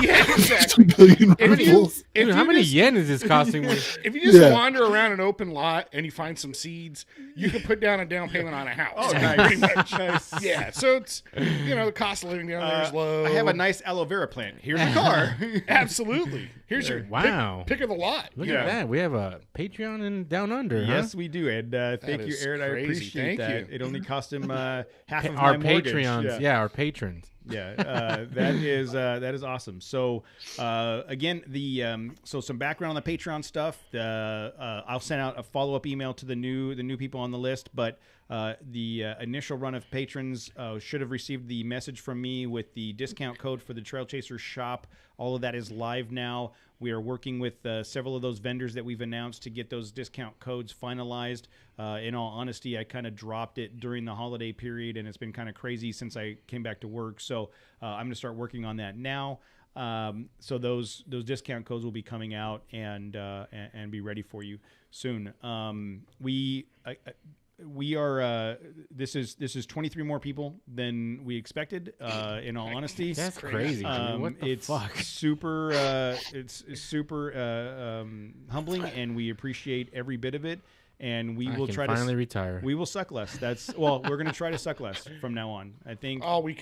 yeah, exactly. Billion If you, rubles. if Dude, how you many just, yen is this costing me? if you just Yeah. wander around an open lot and you find some seeds, you can put down a down payment on a house. Oh, Pretty nice. much. Nice. Yeah, so it's the cost of living down there is low. I have a nice aloe vera plant. Here's a car. Absolutely. Here's your Wow. pick of the lot. Look Yeah. at that. We have a Patreon in Down Under, huh? Yes, we do. And thank you, is Aaron. I crazy. appreciate Thank that. you. It only cost him half of Our my mortgage. Patreons. Yeah, our patrons. Yeah, that is awesome. So again, so some background on the Patreon stuff. I'll send out a follow up email to the new people on the list. But the initial run of patrons should have received the message from me with the discount code for the Trail Chaser shop. All of that is live now. We are working with several of those vendors that we've announced to get those discount codes finalized. In all honesty, I kind of dropped it during the holiday period, and it's been kind of crazy since I came back to work. So I'm going to start working on that now. So those discount codes will be coming out and be ready for you soon. We are this is 23 more people than we expected. In all honesty, That's crazy. Dude. What the it's fuck? super it's super humbling, and we appreciate every bit of it. and we I will can try finally to retire. we will suck less. That's well, we're gonna try to suck less from now on. I think. Oh, we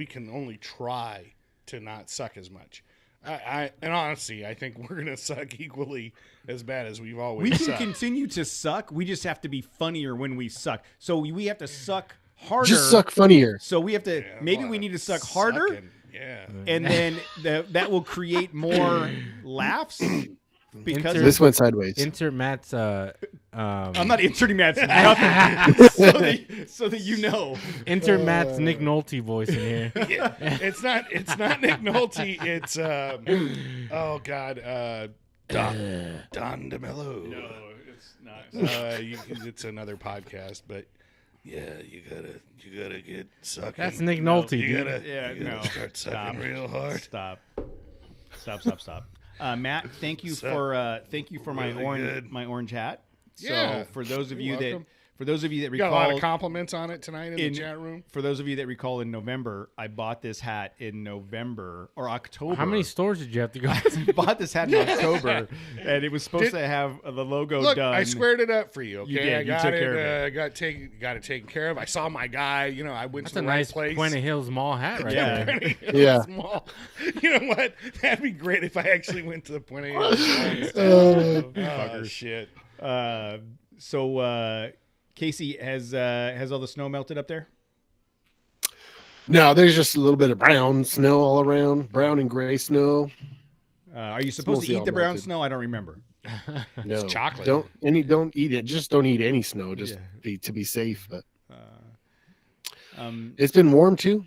can only try to not suck as much. And honestly, I think we're gonna suck equally as bad as we've always. We can sucked. continue to suck. We just have to be funnier when we suck. So we have to suck harder. Just suck funnier. So we have to. Maybe we need to suck harder, Sucking, yeah. and then that will create more laughs. Because This went sideways. Insert Matt's. I'm not inserting Matt's nothing, so that you know. Insert Matt's Nick Nolte voice in here. Yeah. It's not Nick Nolte. It's oh god, Don DeMello. No, it's not. It's another podcast, but yeah, you gotta get sucking. That's Nick Nolte, You dude. gotta start sucking real hard. Stop. Matt, thank you for my Really orange good. my orange hat. Yeah, So for those of you're you welcome. that You got a lot of recall, compliments on it tonight in the chat room. for those of you that recall in November, I bought this hat in November or October. How many stores did you have to go? I bought this hat in October, and it was supposed to have the logo Look, done. I squared it up for you. Okay, You did. I You got took it. care of it. Got it taken care of. I saw my guy. You know, I went That's to a the right nice place. Quinn Hills Mall hat right Yeah. there. Yeah. Small. You know what? That'd be great if I actually went to the Point of oh shit. So Casey, has all the snow melted up there? No, there's just a little bit of brown snow all around, brown and gray snow. Are you supposed mostly to eat all the brown melted. snow? I don't remember. No, chocolate. Don't eat it. Just don't eat any snow. Just to be safe. But it's been warm too.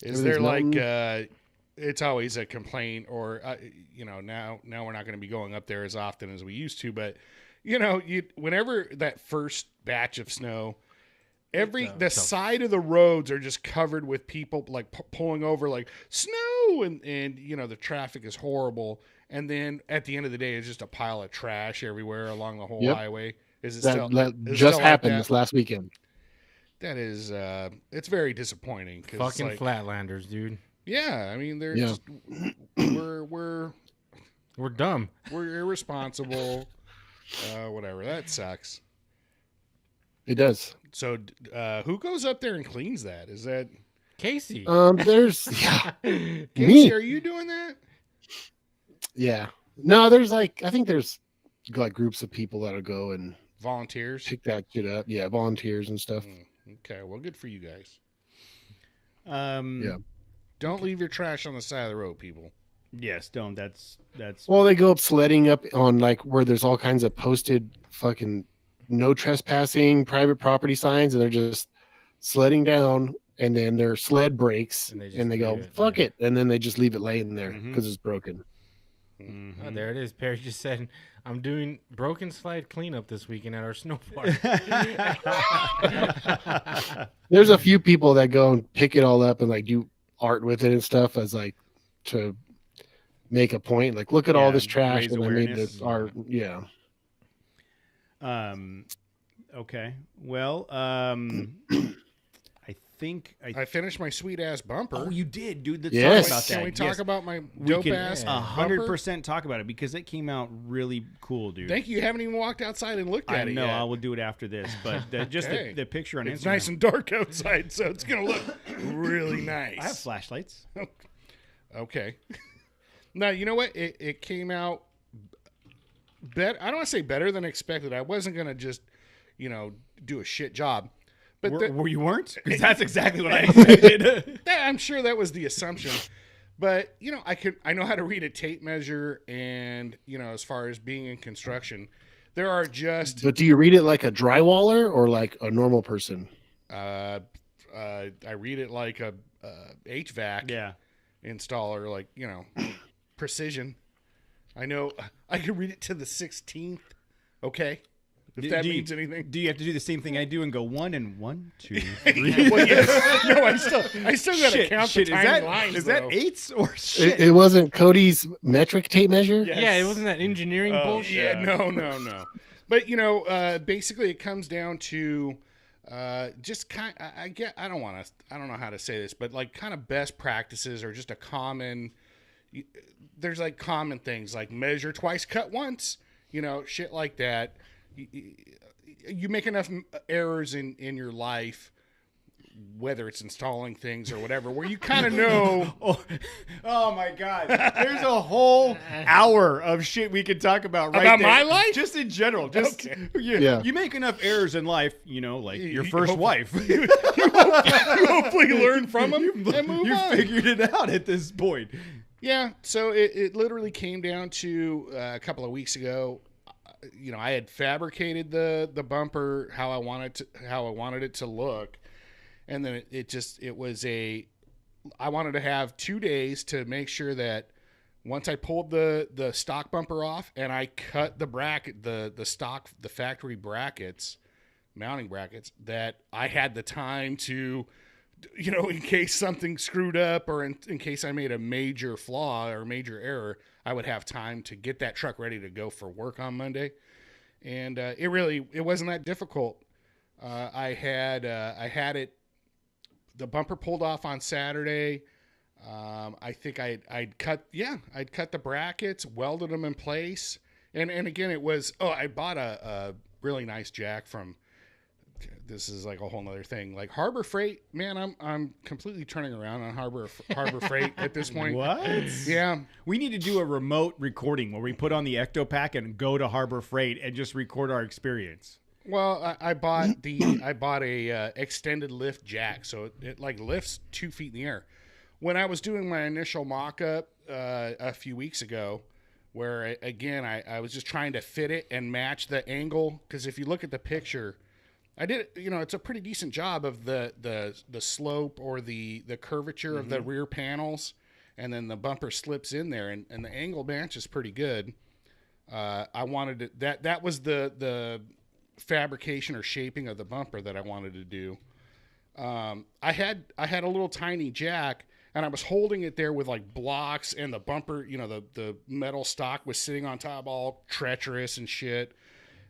Is there Everything's like melting. it's always a complaint, or you know, now we're not going to be going up there as often as we used to, but you know, whenever that first batch of snow, the side of the roads are just covered with people like pulling over like snow, and you know, the traffic is horrible, and then at the end of the day it's just a pile of trash everywhere along the whole Yep. highway. Is it That still that is it just still happened like this last weekend. that is it's very disappointing, 'cause it's Fucking like, Flatlanders, dude. yeah, I mean, they're Yeah. just we're dumb. irresponsible. Whatever, that sucks. It does. So, who goes up there and cleans that? Is that Casey. There's Casey? Me. Are you doing that? yeah. No, there's I think there's like groups of people that'll go and Volunteers? pick that shit up. Yeah, volunteers and stuff. Okay, well, good for you guys. Yeah. Don't leave your trash on the side of the road, people. Yes, don't. That's Well, they go up sledding up on like where there's all kinds of posted fucking no trespassing private property signs, and they're just sledding down, and then their sled breaks, And and they they, just go leave it fuck there. it, and then they just leave it laying there Mhm. because it's broken. Oh, there it is. Perry just said, I'm doing broken slide cleanup this weekend at our snow park. There's a few people that go and pick it all up and like do art with it and stuff as like to make a point. Like, look at all Yeah, this trash, raise and I made awareness. this art. Yeah. Okay. Well, I think I finished my sweet ass bumper. Oh, you did, dude. Let's Yes. talk about that. Can we talk Yes. about my We dope can ass? 100% talk about it because it came out really cool, dude. Thank you. You haven't even walked outside and looked I at it know. yet. I will do it after this, but just Okay. the picture on It's Instagram. nice and dark outside, so it's gonna look really nice. I have flashlights. Okay. Now, you know what? It came out better. I don't want to say better than expected. I wasn't going to just, do a shit job. But Were you weren't? Because that's exactly what I expected. I'm sure that was the assumption. But, I know how to read a tape measure, and, as far as being in construction, there are just But do you read it like a drywaller or like a normal person? I read it like a HVAC Yeah. installer, like, precision. I know I can read it to the 16th. Okay. If that means anything. Do you have to do the same thing I do and go 1 and 1, 2, 3? Well, yes. No, I still got to count the Shit, tiny lines. is that though. eights or shit? It wasn't Cody's metric tape measure? Yes. Yeah, it wasn't that engineering bullshit. Yeah, no. But basically, it comes down to just kind. I don't know how to say this, but like kind of best practices or just a common. There's like common things like measure twice, cut once. Shit like that. you make enough errors in your life, whether it's installing things or whatever, where you kind of know. Oh my God! There's a whole hour of shit we could talk about About there. my life? Just in general. Just Okay. you make enough errors in life, like your first wife. You hopefully learn from them and move You on. figured it out at this point. Yeah, so it literally came down to a couple of weeks ago. I had fabricated the bumper how I wanted it to look, and then I wanted to have 2 days to make sure that once I pulled the stock bumper off and I cut the bracket, the factory brackets, mounting brackets, that I had the time to, in case something screwed up or in case I made a major flaw or major error, I would have time to get that truck ready to go for work on Monday. And it wasn't that difficult. I had it, the bumper pulled off on Saturday. I think I'd cut the brackets, welded them in place. And again, it was, I bought a really nice jack from, this is like a whole nother thing. Like Harbor Freight, man, I'm completely turning around on Harbor Freight at this point. What? Yeah. We need to do a remote recording where we put on the Ectopack and go to Harbor Freight and just record our experience. Well, I bought a extended lift jack, so it like lifts 2 feet in the air. When I was doing my initial mock-up a few weeks ago, where again I was just trying to fit it and match the angle, because if you look at the picture, I did, it's a pretty decent job of the slope or the curvature of the rear panels, and then the bumper slips in there, and the angle matches pretty good. I wanted that was the fabrication or shaping of the bumper that I wanted to do. I had a little tiny jack, and I was holding it there with like blocks, and the bumper, the metal stock was sitting on top, all treacherous and shit.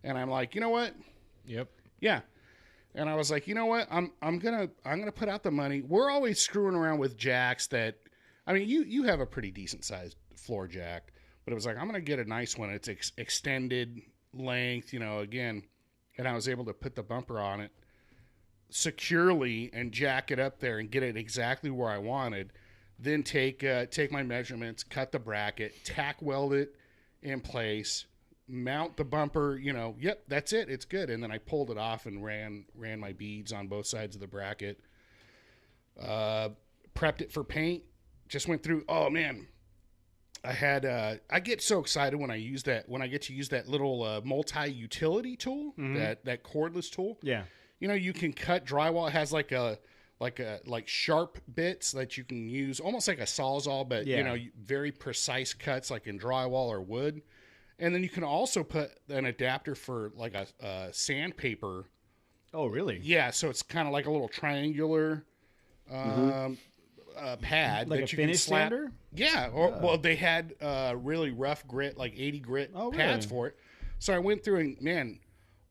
And I'm like, you know what? Yep. Yeah. And I was like, you know what? I'm gonna put out the money. We're always screwing around with jacks that, I mean, you have a pretty decent sized floor jack, but it was like, I'm gonna get a nice one. It's extended length, again. And I was able to put the bumper on it securely and jack it up there and get it exactly where I wanted. Then take my measurements, cut the bracket, tack weld it in place, mount the bumper, yep, that's it. It's good. And then I pulled it off and ran my beads on both sides of the bracket. Prepped it for paint. Just went through. Oh man, I get so excited when I get to use that little multi-utility tool, that cordless tool. Yeah. You can cut drywall. It has like sharp bits that you can use, almost like a Sawzall, but very precise cuts like in drywall or wood. And then you can also put an adapter for like a sandpaper. Oh, really? Yeah, so it's kind of like a little triangular pad Like that a you finish can slap. sander? Yeah, well, they had really rough grit, like 80 grit pads for it. So I went through and, man,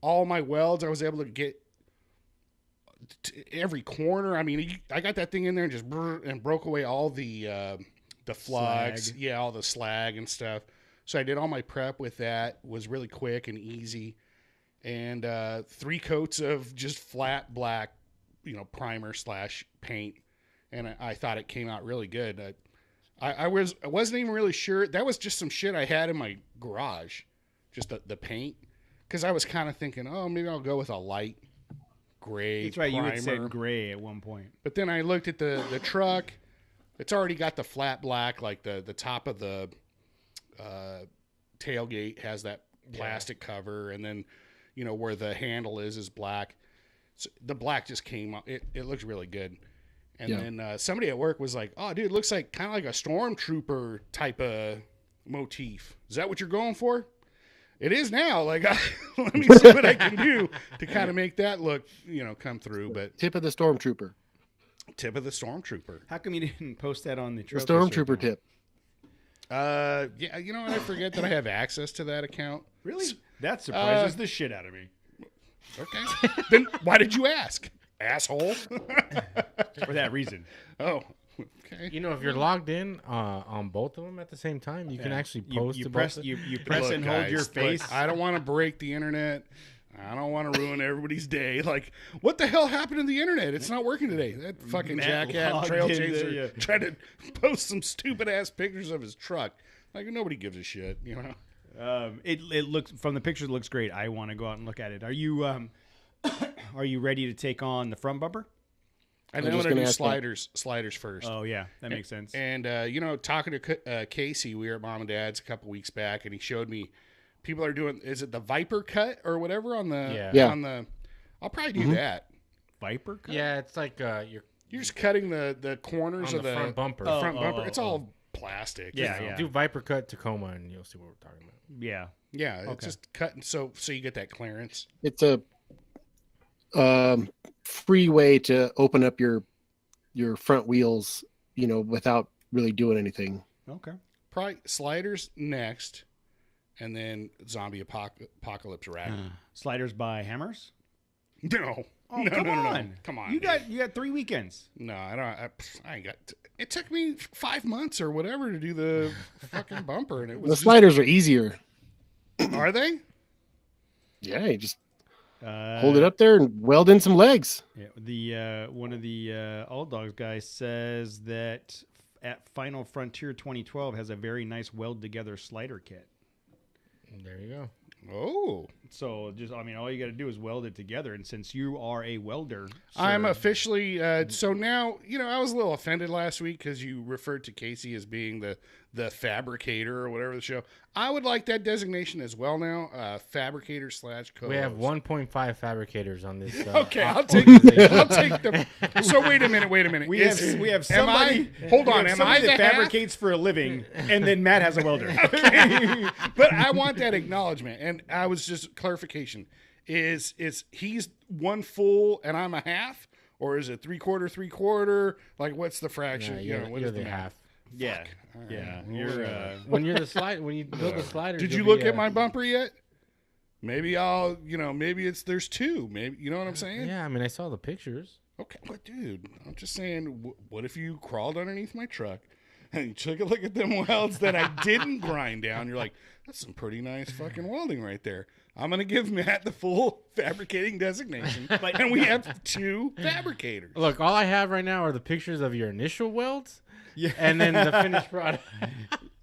all my welds, I was able to get every corner. I mean, I got that thing in there and just broke away all the flugs. Slag. Yeah, all the slag and stuff. So I did all my prep with that. It was really quick and easy. And 3 coats of just flat black, primer / paint. And I thought it came out really good. I wasn't even really sure. That was just some shit I had in my garage, just the paint. Because I was kind of thinking, maybe I'll go with a light gray That's right. primer. You had said gray at one point. But then I looked at the truck. It's already got the flat black, like the top of the tailgate has that plastic cover, and then where the handle is black. So the black just came up. It looks really good. And then somebody at work was like, "Oh, dude, it looks like kind of like a stormtrooper type of motif. Is that what you're going for?" It is now. Like, let me see what I can do to kind of make that look, come through. But Tip of the stormtrooper. tip of the stormtrooper. How come you didn't post that on the The trophy stormtrooper circle? tip. Yeah, I forget that I have access to that account. Really? That surprises the shit out of me. Okay. Then why did you ask, asshole? For that reason. Oh, Okay. You know, if you're logged in on both of them at the same time, you can actually post You to press both. you press Look, and hold guys, your look, face. I don't want to break the internet. I don't want to ruin everybody's day. Like, what the hell happened to the internet? It's not working today. That fucking Matt jackass logged trail into- chaser yeah. tried to post some stupid ass pictures of his truck. Like, nobody gives a shit, you know? It looks from the pictures. It looks great. I want to go out and look at it. Are you are you ready to take on the front bumper? I was know just when I gonna do ask that. sliders first. Oh yeah, that makes sense. And you know, talking to Casey, we were at Mom and Dad's a couple weeks back, and he showed me people are doing. Is it the Viper cut or whatever on the Yeah. on the? I'll probably do that. Viper cut? Yeah, it's like you're You're just cutting the corners on of the front bumper. the front Oh, bumper. oh, It's all plastic. Yeah, you know? yeah. Do Viper cut Tacoma, and you'll see what we're talking about. Yeah. Yeah, it's Okay. just cutting so you get that clearance. It's a free way to open up your front wheels, you know, without really doing anything. Okay. Probably sliders next, and then zombie apocalypse rack. Sliders by Hammers. No. Oh, no, come no, no, no. on. Come on. You dude. got 3 weekends. No, I don't. I ain't got. It took me 5 months or whatever to do the fucking bumper, and it was. The sliders are easier. Are they? Yeah, you just Uh, hold it up there and weld in some legs. Yeah, the one of the All Dogs guys says that at Final Frontier 2012 has a very nice weld together slider kit. There you go. Oh, So just I mean, all you got to do is weld it together. And since you are a welder, I'm sir, officially. So now you know I was a little offended last week because you referred to Casey as being the fabricator or whatever the show. I would like that designation as well now. Fabricator / co-host. We have 1.5 fabricators on this. Okay, I'll take. organization. I'll take the. So wait a minute. We have Am somebody. Hold we on. have Am somebody I the that half? fabricates for a living, and then Matt has a welder. But I want that acknowledgement, and I was just clarification: is he's one full and I'm a half, or is it 3/4? Like, what's the fraction? Yeah, you know, what you're is the math? half. Yeah, yeah. You're When you're the slide, when you build the sliders. Did you'll you be, look at my bumper yet? Maybe I'll, maybe there's two. Maybe you know what I'm saying? Yeah, I mean, I saw the pictures. Okay, but dude, I'm just saying, what if you crawled underneath my truck and you took a look at them welds that I didn't grind down? You're like, that's some pretty nice fucking welding right there. I'm gonna give Matt the full fabricating designation, and we have 2 fabricators. Look, all I have right now are the pictures of your initial welds, and then the finished product.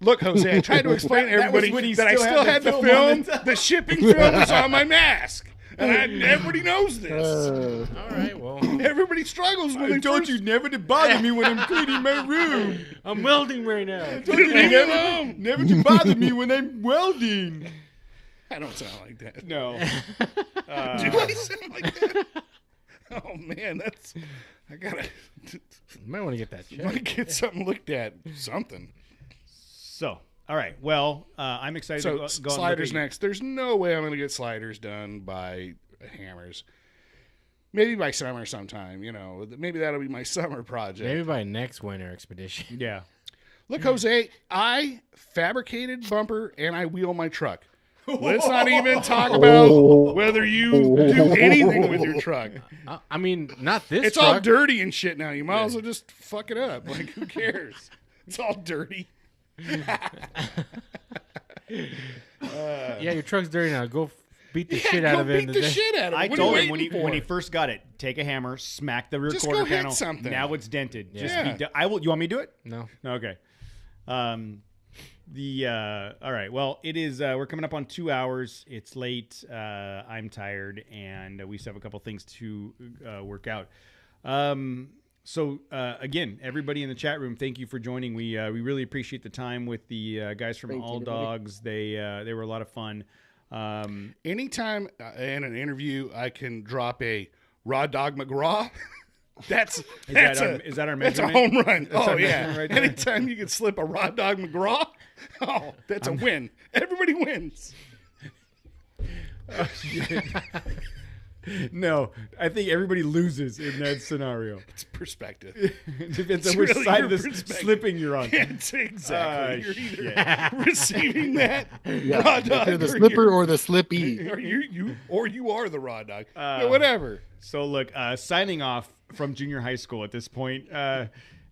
Look, Jose, I tried to explain to That was everybody when he that I still still had had the the film on film. The shipping film was on my mask, and everybody knows this. All right, well, Everybody struggles when they first... never to bother me when I'm cleaning my room. I'm welding right now. Leave me alone. Never to bother me when I'm welding. I don't sound like that. No. Do I sound like that? Oh man, that's I gotta You might want to get that checked. might get something looked at. Something. So, all right. Well, I'm excited So to go and sliders look at- next. There's no way I'm gonna get sliders done by Hammers. Maybe by summer sometime. Maybe that'll be my summer project. Maybe by next winter expedition. Yeah. Look, Jose, I fabricated bumper and I wheel my truck. Let's not even talk about whether you do anything with your truck. I mean, not this It's all truck. dirty and shit now. You might as well just fuck it up. Like, who cares? It's all dirty. Yeah, your truck's dirty now. Go beat the shit out go of it. beat the shit out of it. I What are told you him waiting when he for? first got it, take a hammer, smack the rear Just quarter go hit panel. something. Now it's dented. Just Yeah. be done. I will. You want me to do it? No. Okay. All right. Well, it is. We're coming up on 2 hours. It's late. I'm tired, and we still have a couple things to work out. So again, everybody in the chat room, thank you for joining. We really appreciate the time with the guys from Thank you, All everybody. Dogs. They were a lot of fun. Anytime in an interview I can drop a raw dog McGraw, that's Is a that our that's a measurement? home run. Oh our yeah. measurement right there. Anytime you can slip a raw dog McGraw, oh, that's a win. Everybody wins. No, I think everybody loses in that scenario. It's perspective. It depends It's on which really side your of this perspective. slipping you're on. It's exactly. You're Shit. either receiving that Yeah, raw if dog, you're the or slipper you're- or the slippy. or you are the raw dog. Yeah, whatever. So look, signing off from junior high school at this point.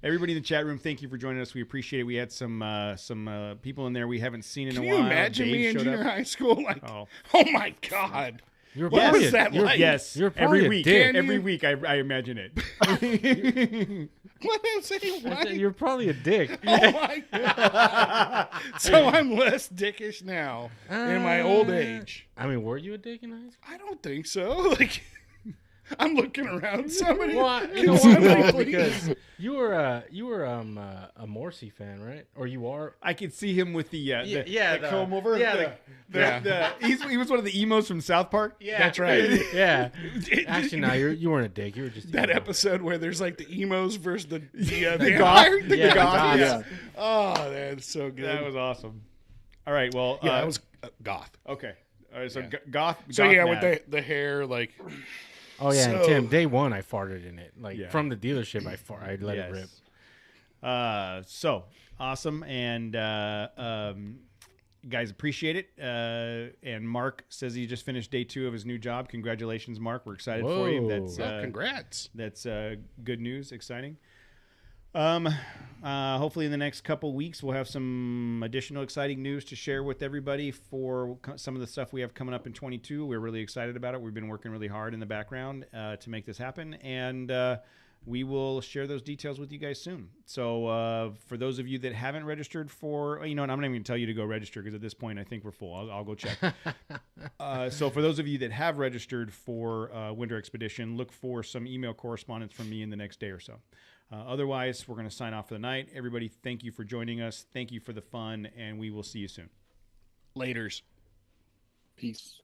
Everybody in the chat room, thank you for joining us. We appreciate it. We had some people in there we haven't seen in Can a you while. imagine Dave me in showed junior up. high school? Like, Oh. oh my God. You're What probably was that like? Yes, You're probably every a week. dick. Every week, I imagine it. What did I say? I What? said you're probably a dick. Oh my God. So I'm less dickish now in my old age. I mean, were you a dick in high school? I don't think so. Like, I'm looking around. Somebody. Well, you can know somebody what? please- Because you were a Morrissey fan, right? Or you are? I could see him with the the comb over. yeah, He was one of the emos from South Park. Yeah, That's right. Yeah. Actually, no, you weren't a dick. You were just that emo. episode where there's like the emos versus the The vampire. goth. The Yeah, goth. the Yeah. Oh, that's so good. That was awesome. All right. Well, yeah, that was goth. okay. All right. So Yeah. goth. So goth yeah, Matt. with the hair, like Oh yeah, and So- Tim, day one I farted in it. Like Yeah. from the dealership, I let it rip. So awesome, and guys appreciate it. And Mark says he just finished day 2 of his new job. Congratulations, Mark. We're excited for you. Whoa. That's congrats. that's good news, exciting. Hopefully in the next couple weeks we'll have some additional exciting news to share with everybody for some of the stuff we have coming up in 22. We're really excited about it. We've been working really hard in the background to make this happen, and we will share those details with you guys soon. So for those of you that haven't registered for, and I'm not even going to tell you to go register because at this point I think we're full. I'll go check. So for those of you that have registered for Winter Expedition, look for some email correspondence from me in the next day or so. Otherwise, we're going to sign off for the night. Everybody, thank you for joining us. Thank you for the fun, and we will see you soon. Laters. Peace.